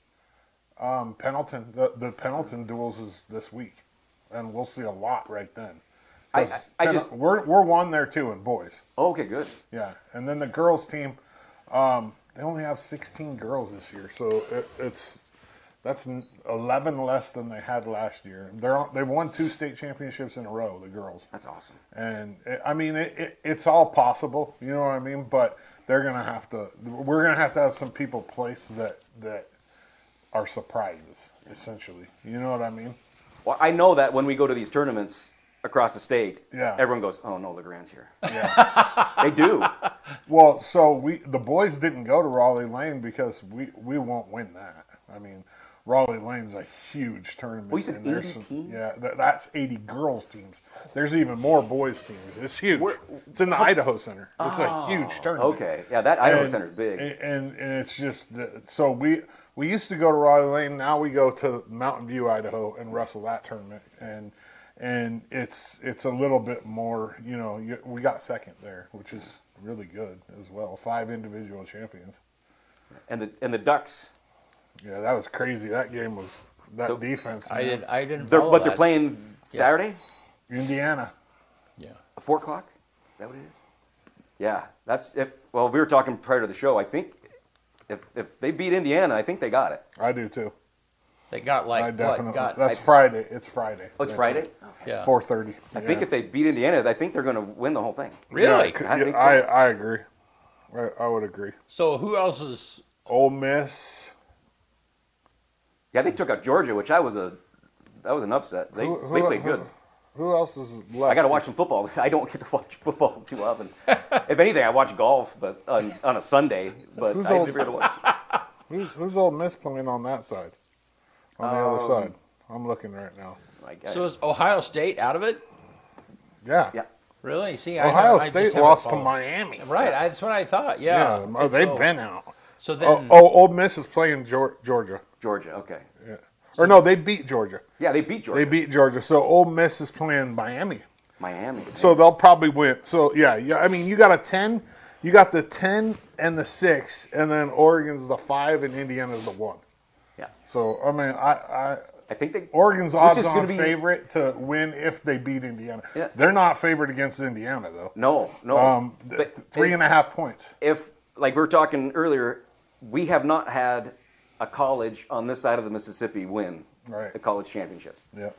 Speaker 2: Pendleton. The Pendleton duels is this week, and we'll see a lot right then. We're one there too in boys.
Speaker 3: Oh, okay, good.
Speaker 2: Yeah, and then the girls team, they only have 16 girls this year, so that's 11 less than they had last year. They've won 2 state championships in a row, the girls.
Speaker 3: That's awesome.
Speaker 2: And it's all possible, you know what I mean? But we're gonna have to have some people placed that are surprises, essentially. You know what I mean?
Speaker 3: Well, I know that when we go to these tournaments across the state,
Speaker 2: Yeah.
Speaker 3: everyone goes, "Oh no, LeGrand's here."
Speaker 2: Yeah.
Speaker 3: They do.
Speaker 2: Well, so the boys didn't go to Raleigh Lane because we won't win that. I mean, Raleigh Lane's a huge tournament.
Speaker 3: Well, you said
Speaker 2: and there's
Speaker 3: 80 teams?
Speaker 2: Yeah, that's 80 girls teams. There's even more boys teams. It's huge. It's in the Idaho Center. It's a huge tournament.
Speaker 3: Okay, yeah, that Idaho Center's big.
Speaker 2: And it's just so we used to go to Raleigh Lane. Now we go to Mountain View, Idaho, and wrestle that tournament. And it's a little bit more. You know, we got second there, which is really good as well. 5 individual champions.
Speaker 3: And the Ducks.
Speaker 2: Yeah, that was crazy. That game was defense.
Speaker 1: I
Speaker 2: Man.
Speaker 1: didn't. Follow
Speaker 3: They're
Speaker 1: that.
Speaker 3: playing Saturday,
Speaker 2: Indiana.
Speaker 1: Yeah.
Speaker 3: 4 o'clock. Is that what it is? Yeah, that's it. Well, we were talking prior to the show. I think if they beat Indiana, I think they got it.
Speaker 2: I do too.
Speaker 1: They got
Speaker 2: I definitely.
Speaker 1: Got
Speaker 2: That's Friday. It's Friday.
Speaker 3: Oh, it's Friday.
Speaker 1: yeah.
Speaker 2: 4:30.
Speaker 3: I think if they beat Indiana, I think they're going to win the whole thing.
Speaker 1: Really?
Speaker 3: I think so.
Speaker 2: I agree. I would agree.
Speaker 1: So who else is?
Speaker 2: Ole Miss.
Speaker 3: Yeah, they took out Georgia, which that was an upset. They played good.
Speaker 2: Who else is left?
Speaker 3: I got to watch some football. I don't get to watch football too often. If anything, I watch golf, but on a Sunday. But
Speaker 2: Who's
Speaker 3: I
Speaker 2: old-
Speaker 3: never get to watch.
Speaker 2: Who's Ole Miss playing on that side? On the other side. I'm looking right now.
Speaker 1: So is Ohio State out of it?
Speaker 2: Yeah.
Speaker 3: Yeah.
Speaker 1: Really? See,
Speaker 2: Ohio
Speaker 1: I just
Speaker 2: State
Speaker 1: haven't
Speaker 2: lost to
Speaker 1: followed.
Speaker 2: Miami.
Speaker 1: Right, that's what I thought. Yeah,
Speaker 2: Yeah,
Speaker 1: And
Speaker 2: they've
Speaker 1: so-
Speaker 2: been out.
Speaker 1: So then,
Speaker 2: Ole Miss is playing Georgia.
Speaker 3: Georgia, okay.
Speaker 2: Yeah. Or no, they beat Georgia.
Speaker 3: Yeah, they beat Georgia.
Speaker 2: They beat Georgia. So Ole Miss is playing Miami.
Speaker 3: Miami.
Speaker 2: So they'll probably win. So yeah. I mean, you got a 10. You got the 10 and the 6, and then Oregon's the 5, and Indiana's the 1.
Speaker 3: Yeah.
Speaker 2: So I mean,
Speaker 3: I think they.
Speaker 2: Oregon's
Speaker 3: Which
Speaker 2: odds
Speaker 3: is
Speaker 2: on
Speaker 3: gonna be-
Speaker 2: favorite to win if they beat Indiana.
Speaker 3: Yeah.
Speaker 2: They're not favored against Indiana though.
Speaker 3: No. But
Speaker 2: 3.5 points.
Speaker 3: If, like we were talking earlier, we have not had a college on this side of the Mississippi win
Speaker 2: Right.
Speaker 3: a college championship
Speaker 2: Yeah.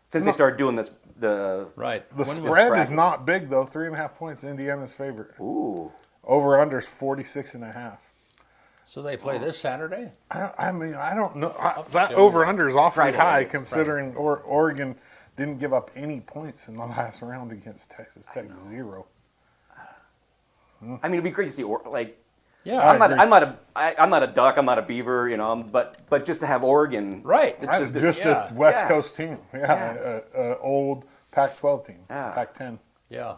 Speaker 3: since they started doing this.
Speaker 1: right.
Speaker 2: The
Speaker 1: When was-
Speaker 2: spread is
Speaker 3: bracket?
Speaker 2: not big though. 3.5 points. Indiana's favorite.
Speaker 3: Ooh.
Speaker 2: Over under is 46.5.
Speaker 1: So they play this Saturday.
Speaker 2: I mean, I don't know. That
Speaker 1: Friday.
Speaker 2: over under is awfully
Speaker 3: Friday,
Speaker 2: high
Speaker 3: yes,
Speaker 2: considering Oregon didn't give up any points in the last round against Texas Tech. 0.
Speaker 3: I mean, it'd be great to see.
Speaker 1: Yeah.
Speaker 2: I
Speaker 3: I'm not.
Speaker 2: agree.
Speaker 3: I'm not a duck. I'm not a beaver. You know. But just to have Oregon.
Speaker 1: Right.
Speaker 3: It's
Speaker 2: Just,
Speaker 3: just this,
Speaker 1: yeah.
Speaker 2: a West
Speaker 3: Yes.
Speaker 2: Coast team. Yeah.
Speaker 3: Yes.
Speaker 2: Old Pac-12 team.
Speaker 3: Yeah.
Speaker 2: Pac-10.
Speaker 1: Yeah.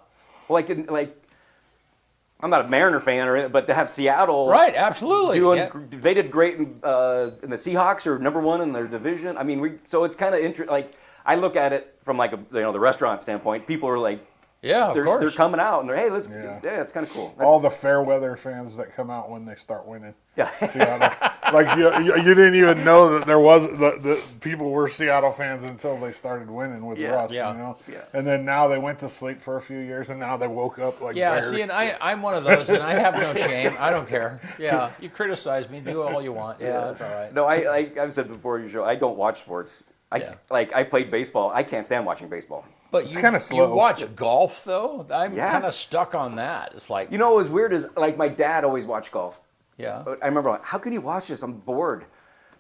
Speaker 3: I'm not a Mariner fan or anything, but to have Seattle.
Speaker 1: Right. Absolutely. Yeah.
Speaker 3: They did great in the Seahawks are #1 in their division. I mean, so it's kind of interesting. Like I look at it from the restaurant standpoint. People are like,
Speaker 1: Yeah. Of
Speaker 3: they're
Speaker 1: course.
Speaker 3: coming out and they're, hey,
Speaker 2: Yeah.
Speaker 3: it's kind of cool.
Speaker 2: All the fair weather fans that come out when they start winning.
Speaker 3: Yeah.
Speaker 2: Seattle. Like you didn't even know that there was the people were Seattle fans until they started winning with
Speaker 3: Yeah.
Speaker 2: Russ.
Speaker 1: Yeah.
Speaker 2: You know?
Speaker 3: Yeah.
Speaker 2: And then now they went to sleep for a few years, and now they woke up like
Speaker 1: Yeah,
Speaker 2: bears.
Speaker 1: see, and I'm one of those, and I have no shame. I don't care. Yeah, you criticize me, do all you want. Yeah, that's all right.
Speaker 3: No, I've said before your show, I don't watch sports.
Speaker 1: Yeah.
Speaker 3: I played baseball. I can't stand watching baseball.
Speaker 1: But
Speaker 2: It's
Speaker 1: you
Speaker 2: kinda
Speaker 1: you
Speaker 2: slow.
Speaker 1: watch golf though. I'm
Speaker 3: Yes.
Speaker 1: kind of stuck on that. It's like
Speaker 3: You know what was weird is like my dad always watched golf.
Speaker 1: yeah,
Speaker 3: But I remember like, how can you watch this? I'm bored.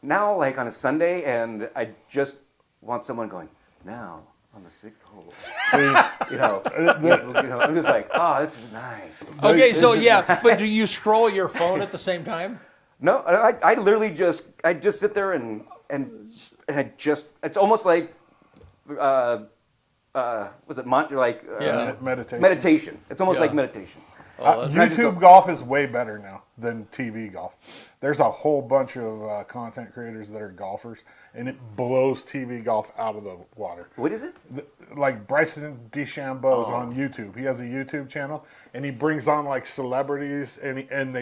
Speaker 3: Now, like on a Sunday, and I just want someone going, now on the 6th hole.
Speaker 2: See,
Speaker 3: I'm just like, oh, this is nice.
Speaker 1: okay. So yeah, but do you scroll your phone at the same time?
Speaker 3: No, I literally just sit there and it's almost like was it
Speaker 1: Yeah.
Speaker 2: meditation.
Speaker 3: meditation. It's almost
Speaker 1: Yeah.
Speaker 3: like meditation.
Speaker 1: Oh, that's-
Speaker 2: YouTube golf is way better now than TV golf. There's a whole bunch of content creators that are golfers, and it blows TV golf out of the water.
Speaker 3: What is it?
Speaker 2: Like Bryson DeChambeau's on YouTube. He has a YouTube channel, and he brings on like celebrities, and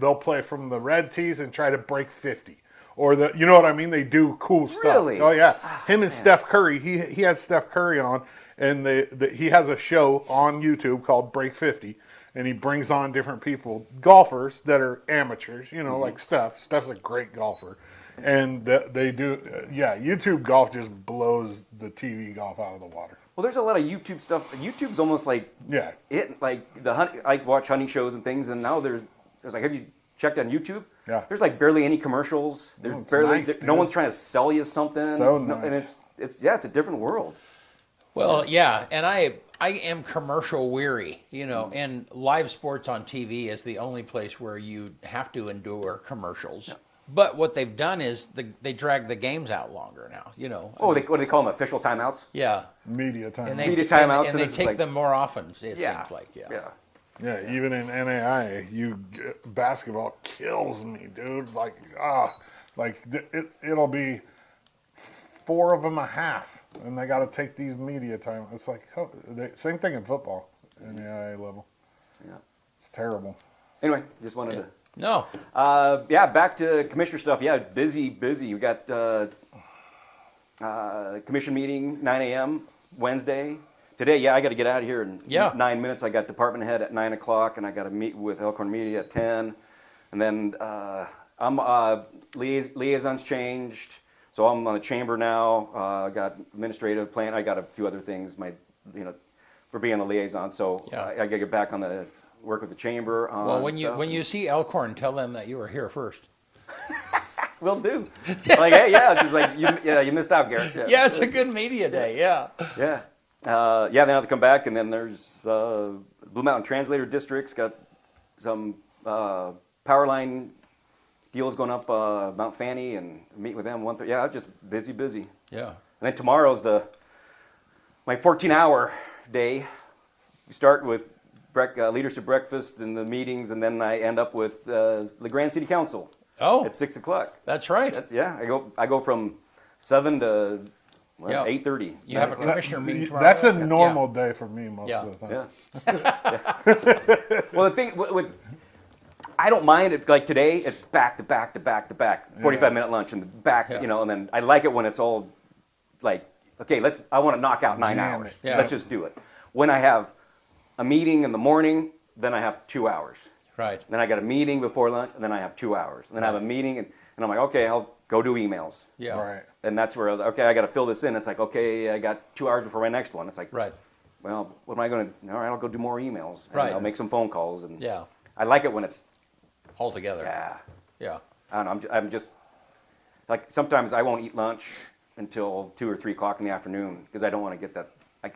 Speaker 2: they'll play from the red tees and try to break 50, or you know what I mean? They do cool stuff.
Speaker 3: Really?
Speaker 2: Oh yeah, him and Steph Curry. He had Steph Curry on, and he has a show on YouTube called Break 50, and he brings on different people, golfers that are amateurs. You know, like Steph. Steph's a great golfer, and they do. YouTube golf just blows the TV golf out of the water.
Speaker 3: Well, there's a lot of YouTube stuff. YouTube's almost like I watch hunting shows and things, and now there's like, have you checked on YouTube?
Speaker 2: Yeah.
Speaker 3: There's like barely any commercials. There's no one's trying to sell you something.
Speaker 2: So nice.
Speaker 3: And it's a different world.
Speaker 1: Well, yeah, and I am commercial weary, and live sports on TV is the only place where you have to endure commercials. Yeah. But what they've done is they drag the games out longer now,
Speaker 3: Oh, what do they call them? Official timeouts?
Speaker 1: Yeah.
Speaker 2: Media timeouts.
Speaker 3: Media timeouts.
Speaker 1: And they take them more often, it seems like,
Speaker 2: Yeah, even in NAIA, basketball kills me, dude. It'll be 4 of them a half, and they got to take these media time. It's like same thing in football, NAIA level. Yeah, it's terrible.
Speaker 3: Anyway, just wanted to.
Speaker 1: No.
Speaker 3: Back to commissioner stuff. Yeah, busy. We got commission meeting 9 a.m. Wednesday. Today, I got to get out of here in 9 minutes. I got department head at 9 o'clock, and I got to meet with Elkhorn Media at 10. And then I'm liaisons changed, so I'm on the chamber now. I got administrative plan. I got a few other things, for being a liaison. So I got to get back on the work with the chamber.
Speaker 1: Well, when you see Elkhorn, tell them that you were here first.
Speaker 3: Will do. Like, hey, just like you missed out, Garrett.
Speaker 1: Yeah, it's a good media day. Yeah.
Speaker 3: Yeah. Then I have to come back, and then there's Blue Mountain Translator District's got some power line deals going up Mount Fanny, and meet with them 1:30. Yeah, just busy.
Speaker 1: Yeah.
Speaker 3: And then tomorrow's my 14-hour day. We start with leadership breakfast and the meetings, and then I end up with the Grand City Council.
Speaker 1: Oh,
Speaker 3: at 6 o'clock.
Speaker 1: That's right.
Speaker 3: I go from 7 to 8:30.
Speaker 1: You have a commissioner meeting tomorrow.
Speaker 2: That's a normal day for me most of the time.
Speaker 3: Yeah. Well, the thing I don't mind it. Like today, it's back to back. 45-minute lunch and back. And then I like it when it's all like, okay, I want to knock out 9 hours.
Speaker 1: Yeah.
Speaker 3: Let's just do it. When I have a meeting in the morning, then I have 2 hours.
Speaker 1: Right.
Speaker 3: Then I got a meeting before lunch, and then I have 2 hours. And then I have a meeting, and I'm like, okay, I'll go do emails.
Speaker 1: Yeah.
Speaker 2: Right.
Speaker 3: And that's where, I got to fill this in. It's like, okay, I got 2 hours before my next one. It's like,
Speaker 1: right.
Speaker 3: Well, what am I going to, all right, I'll go do more emails. And
Speaker 1: right.
Speaker 3: I'll make some phone calls. And
Speaker 1: yeah.
Speaker 3: I like it when it's
Speaker 1: all together.
Speaker 3: Yeah.
Speaker 1: Yeah.
Speaker 3: I don't know. I'm just, like, sometimes I won't eat lunch until 2 or 3 o'clock in the afternoon because I don't want to get that,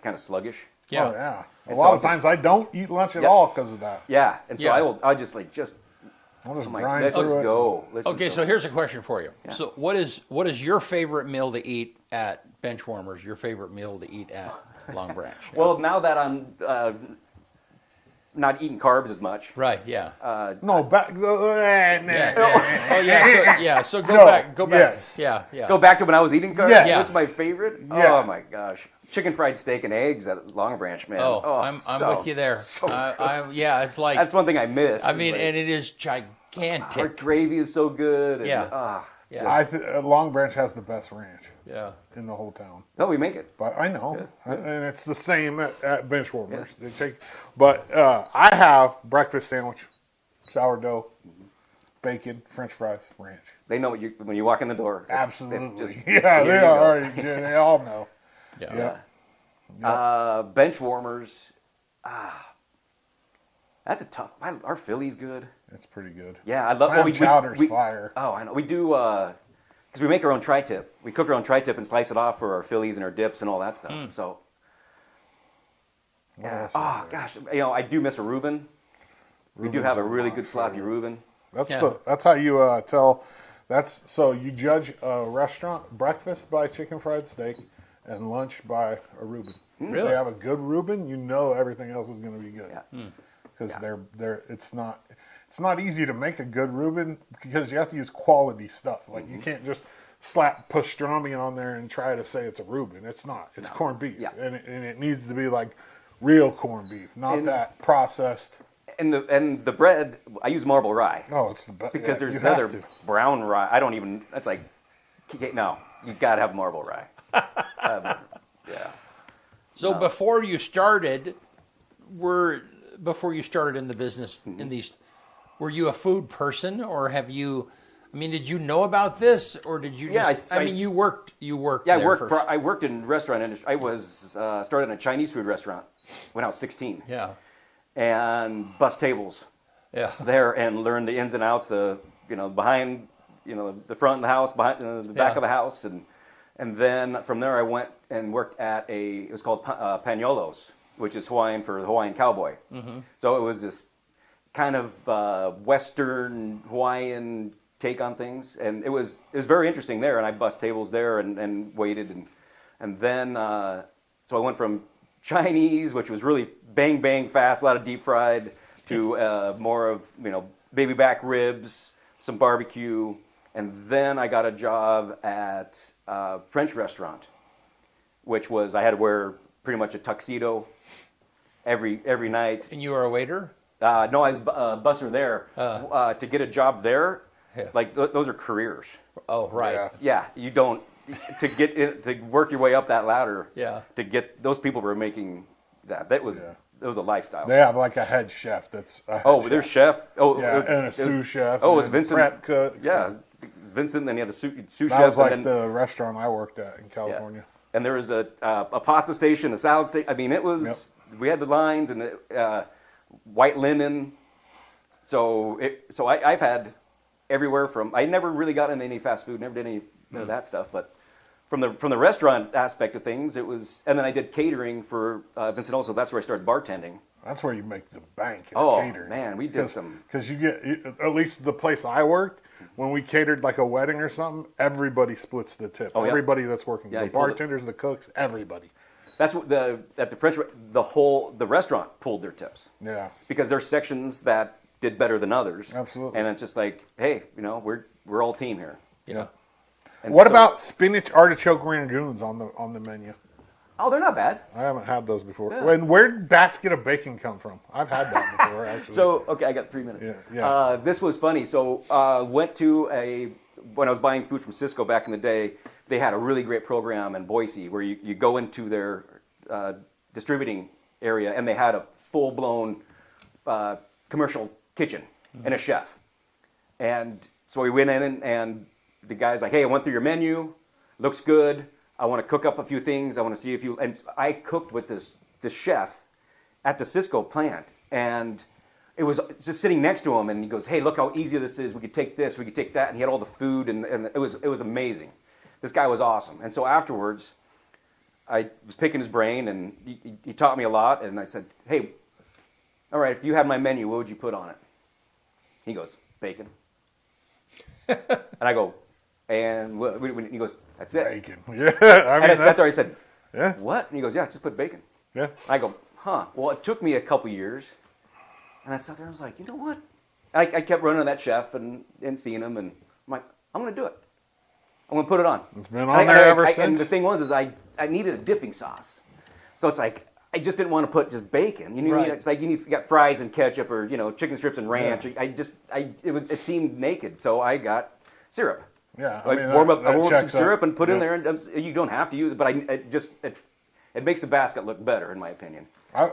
Speaker 3: kind of sluggish.
Speaker 1: Yeah.
Speaker 2: Oh, yeah. A lot of times I don't eat lunch at all because of that.
Speaker 3: Yeah. And so I'll just
Speaker 2: grind
Speaker 3: let's
Speaker 2: through
Speaker 3: just
Speaker 2: it.
Speaker 3: go.
Speaker 1: So here's a question for you. Yeah. So what is your favorite meal to eat at Benchwarmers? Your favorite meal to eat at Long Branch?
Speaker 3: Well, now that I'm not eating carbs as much.
Speaker 1: Right. Yeah.
Speaker 2: No, back.
Speaker 1: So go back.
Speaker 2: Yes.
Speaker 1: Yeah. Yeah.
Speaker 3: Go back to when I was eating carbs.
Speaker 2: Yes.
Speaker 3: That's my favorite.
Speaker 2: Yeah.
Speaker 3: Oh my gosh, chicken fried steak and eggs at Long Branch, man.
Speaker 1: I'm with you there.
Speaker 3: So
Speaker 1: it's like
Speaker 3: that's one thing I miss.
Speaker 1: I mean, and it is gigantic.
Speaker 3: Our gravy is so good.
Speaker 1: Yeah.
Speaker 2: Long Branch has the best ranch.
Speaker 1: Yeah.
Speaker 2: In the whole town.
Speaker 3: No, we make it.
Speaker 2: But I know, and it's the same at Benchwarmers. Yeah. I have breakfast sandwich, sourdough, bacon, French fries, ranch.
Speaker 3: They know when you walk in the door.
Speaker 2: Absolutely. They all know.
Speaker 3: Yeah. Benchwarmers. That's a tough. Our Philly's good.
Speaker 2: It's pretty good.
Speaker 3: Yeah, I love.
Speaker 2: Clam chowder's fire.
Speaker 3: Oh, I know. We do because we make our own tri-tip. We cook our own tri-tip and slice it off for our Phillies and our dips and all that stuff. So. Gosh, I do miss a Reuben. We do have a really good sloppy Reuben.
Speaker 2: That's how you tell. So you judge a restaurant breakfast by chicken fried steak and lunch by a Reuben.
Speaker 1: Really?
Speaker 2: If they have a good Reuben, you know everything else is going to be good.
Speaker 3: Yeah.
Speaker 2: Because it's not easy to make a good Reuben because you have to use quality stuff. Like you can't just slap pastrami on there and try to say it's a Reuben. It's not. It's corned beef, and it needs to be like real corned beef, not that processed.
Speaker 3: and the bread, I use marble rye.
Speaker 2: Oh, it's the best.
Speaker 3: Because there's this other brown rye. I don't even. That's like, no, you got to have marble rye. Yeah.
Speaker 1: So before you started in the business in these, were you a food person, or have you? I mean, did you know about this, or did you?
Speaker 3: Yeah,
Speaker 1: just, I mean, you worked. You worked.
Speaker 3: Yeah,
Speaker 1: there
Speaker 3: I worked in restaurant industry. I was started in a Chinese food restaurant when I was 16.
Speaker 1: Yeah.
Speaker 3: And bus tables.
Speaker 1: Yeah.
Speaker 3: There and learned the ins and outs, behind, the front of the house, behind the back of the house, and then from there I went and worked at it was called Panolos, which is Hawaiian for the Hawaiian cowboy. Mm-hmm. So it was this kind of Western Hawaiian take on things, and it was very interesting there. And I bussed tables there and waited, and then so I went from Chinese, which was really bang bang fast, a lot of deep fried, to more of baby back ribs, some barbecue, and then I got a job at a French restaurant, which was I had to wear pretty much a tuxedo every night.
Speaker 1: And you were a waiter?
Speaker 3: No, I was a busser there. To get a job there, like those are careers.
Speaker 1: Oh, right.
Speaker 3: Yeah, you don't to work your way up that ladder.
Speaker 1: Yeah.
Speaker 3: To get those people were making that was a lifestyle.
Speaker 2: They have like a head chef that's.
Speaker 3: Their chef. Oh,
Speaker 2: yeah, and a sous chef.
Speaker 3: Oh, it was Vincent.
Speaker 2: Prep cook.
Speaker 3: Yeah, Vincent. Then he had a sous chef.
Speaker 2: That was like the restaurant I worked at in California.
Speaker 3: Yeah. And there was a pasta station, a salad station. I mean, it was. Yep. We had the lines and white linen. So I've had everywhere from. I never really got into any fast food. Never did any of that stuff, but. From the restaurant aspect of things, it was, and then I did catering for Vincent. Also, that's where I started bartending.
Speaker 2: That's where you make the bank. Is
Speaker 3: catering. Man, we did some.
Speaker 2: Because you get at least the place I worked when we catered like a wedding or something. Everybody splits the tip.
Speaker 3: Oh, yeah.
Speaker 2: Everybody that's working, the bartenders, the cooks, everybody.
Speaker 3: That's what at the French the restaurant pulled their tips.
Speaker 2: Yeah.
Speaker 3: Because there's sections that did better than others.
Speaker 2: Absolutely.
Speaker 3: And it's just like, hey, we're all team here.
Speaker 1: Yeah.
Speaker 3: And
Speaker 2: what about spinach artichoke rangoons on the menu?
Speaker 3: Oh, they're not bad.
Speaker 2: I haven't had those before.
Speaker 3: Yeah.
Speaker 2: And where did basket of bacon come from? I've had that before, actually.
Speaker 3: So, okay, I got 3 minutes.
Speaker 2: Yeah.
Speaker 3: This was funny. So, went to when I was buying food from Cisco back in the day, they had a really great program in Boise where you go into their distributing area and they had a full-blown commercial kitchen and a chef. And so we went in and the guy's like, hey, I went through your menu, looks good. I want to cook up a few things. I want to see if you. And I cooked with this chef at the Cisco plant, and it was just sitting next to him. And he goes, hey, look how easy this is. We could take this, we could take that, and he had all the food, and it was amazing. This guy was awesome. And so afterwards, I was picking his brain, and he taught me a lot. And I said, hey, all right, if you had my menu, what would you put on it? He goes, bacon. And I go. And he goes, that's it.
Speaker 2: Bacon. Yeah.
Speaker 3: I sat there, I said,
Speaker 2: yeah.
Speaker 3: What? And he goes, yeah, just put bacon.
Speaker 2: Yeah.
Speaker 3: I go, huh. Well, it took me a couple years. And I sat there and was like, you know what? And I kept running to that chef and seeing him. And I'm like, I'm going to do it. I'm going to put it on.
Speaker 2: It's been on there ever since.
Speaker 3: And the thing was, I needed a dipping sauce. So it's like, I just didn't want to put just bacon. It's like you got fries and ketchup or, chicken strips and ranch. Yeah. It seemed naked. So I got syrup.
Speaker 2: Yeah,
Speaker 3: I warm up some syrup and put in there, and you don't have to use it, but it makes the basket look better, in my opinion.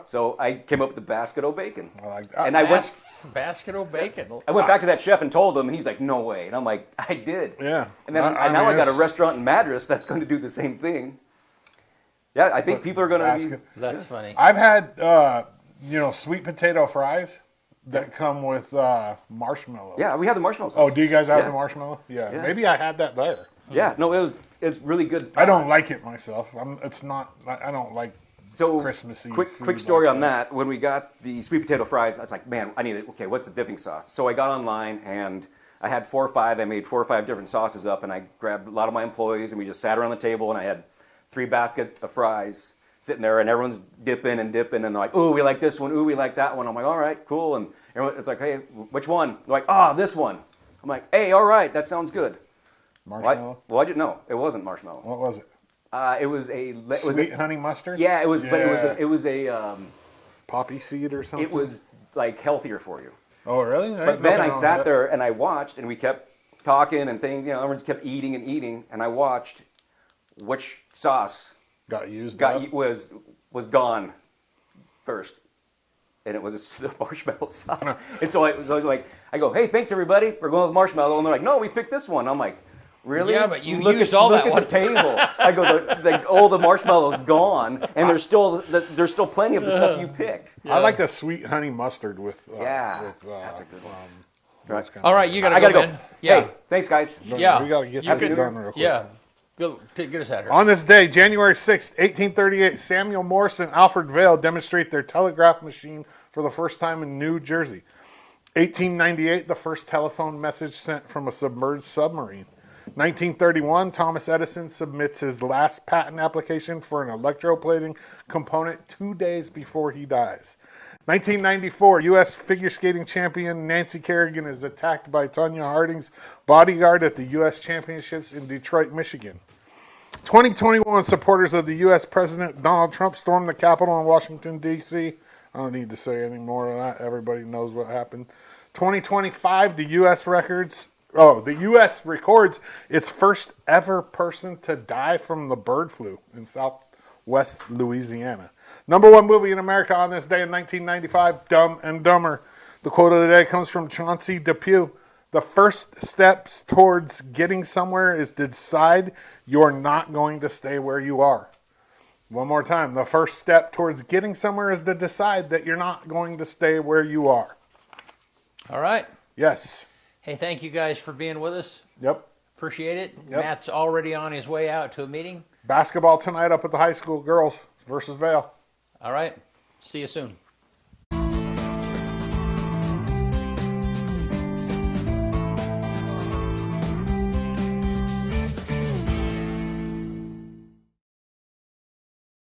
Speaker 3: So I came up with the basket o' bacon.
Speaker 2: I like that.
Speaker 3: And
Speaker 1: basket o' bacon.
Speaker 3: I went back to that chef and told him, and he's like, "No way!" And I'm like, "I did."
Speaker 2: Yeah.
Speaker 3: And then I got a restaurant in Madras that's going to do the same thing. Yeah, I think people are going to be.
Speaker 1: That's funny.
Speaker 2: I've had sweet potato fries. That come with marshmallow.
Speaker 3: Yeah, we have the marshmallow sauce.
Speaker 2: Oh, do you guys have the marshmallow? Yeah. Maybe I had that there.
Speaker 3: Yeah, no, it's really good.
Speaker 2: I don't like it myself. I don't like Christmassy.
Speaker 3: Quick story on that. When we got the sweet potato fries, I was like, man, I need it. Okay, what's the dipping sauce? So I got online and I had 4 or 5. I made 4 or 5 different sauces up, and I grabbed a lot of my employees, and we just sat around the table, and I had 3 baskets of fries sitting there, and everyone's dipping, and they're like, ooh, we like this one, ooh, we like that one. I'm like, all right, cool. And it's like, hey, which one? They're like, this one. I'm like, hey, all right, that sounds good.
Speaker 2: Marshmallow?
Speaker 3: Well, I didn't know. It wasn't marshmallow.
Speaker 2: What was it?
Speaker 3: It was
Speaker 2: sweet honey mustard?
Speaker 3: Yeah, it was, but it was a
Speaker 2: poppy seed or something?
Speaker 3: It was like healthier for you.
Speaker 2: Oh, really?
Speaker 3: But then I sat there and I watched, and we kept talking and things. You know, everyone's kept eating and eating, and I watched which sauce
Speaker 2: got used up.
Speaker 3: was gone first, and it was the marshmallow sauce. And so I was like, I go, hey, thanks everybody, we're going with marshmallow, and they're like, no, we picked this one. I'm like, really?
Speaker 1: Yeah, but you used all
Speaker 3: look
Speaker 1: that
Speaker 3: at
Speaker 1: one.
Speaker 3: the table. I go, all the marshmallow's gone, and there's still plenty of the stuff you picked.
Speaker 2: I like a sweet honey mustard with.
Speaker 3: That's a good one. Right.
Speaker 1: All right, you gotta
Speaker 3: I gotta go.
Speaker 1: Ben. Yeah,
Speaker 3: Hey, thanks guys.
Speaker 1: yeah.
Speaker 2: We gotta get
Speaker 1: You
Speaker 2: this
Speaker 1: can-
Speaker 2: done real quick.
Speaker 1: Yeah, get us out of here.
Speaker 2: On this day, January 6th, 1838, Samuel Morse and Alfred Vail demonstrate their telegraph machine for the first time in New Jersey. 1898, the first telephone message sent from a submerged submarine. 1931, Thomas Edison submits his last patent application for an electroplating component 2 days before he dies. 1994, U.S. figure skating champion Nancy Kerrigan is attacked by Tonya Harding's bodyguard at the U.S. Championships in Detroit, Michigan. 2021, supporters of the U.S. President Donald Trump stormed the Capitol in Washington, D.C. I don't need to say any more of that. Everybody knows what happened. 2025, the U.S. records its first ever person to die from the bird flu in southwest Louisiana. Number one movie in America on this day in 1995, Dumb and Dumber. The quote of the day comes from Chauncey Depew. The first steps towards getting somewhere is to decide you're not going to stay where you are. One more time. The first step towards getting somewhere is to decide that you're not going to stay where you are.
Speaker 1: All right.
Speaker 2: Yes.
Speaker 1: Hey, thank you guys for being with us.
Speaker 2: Yep.
Speaker 1: Appreciate it.
Speaker 2: Yep.
Speaker 1: Matt's already on his way out to a meeting.
Speaker 2: Basketball tonight up at the high school, girls versus Vail.
Speaker 1: All right. See you soon.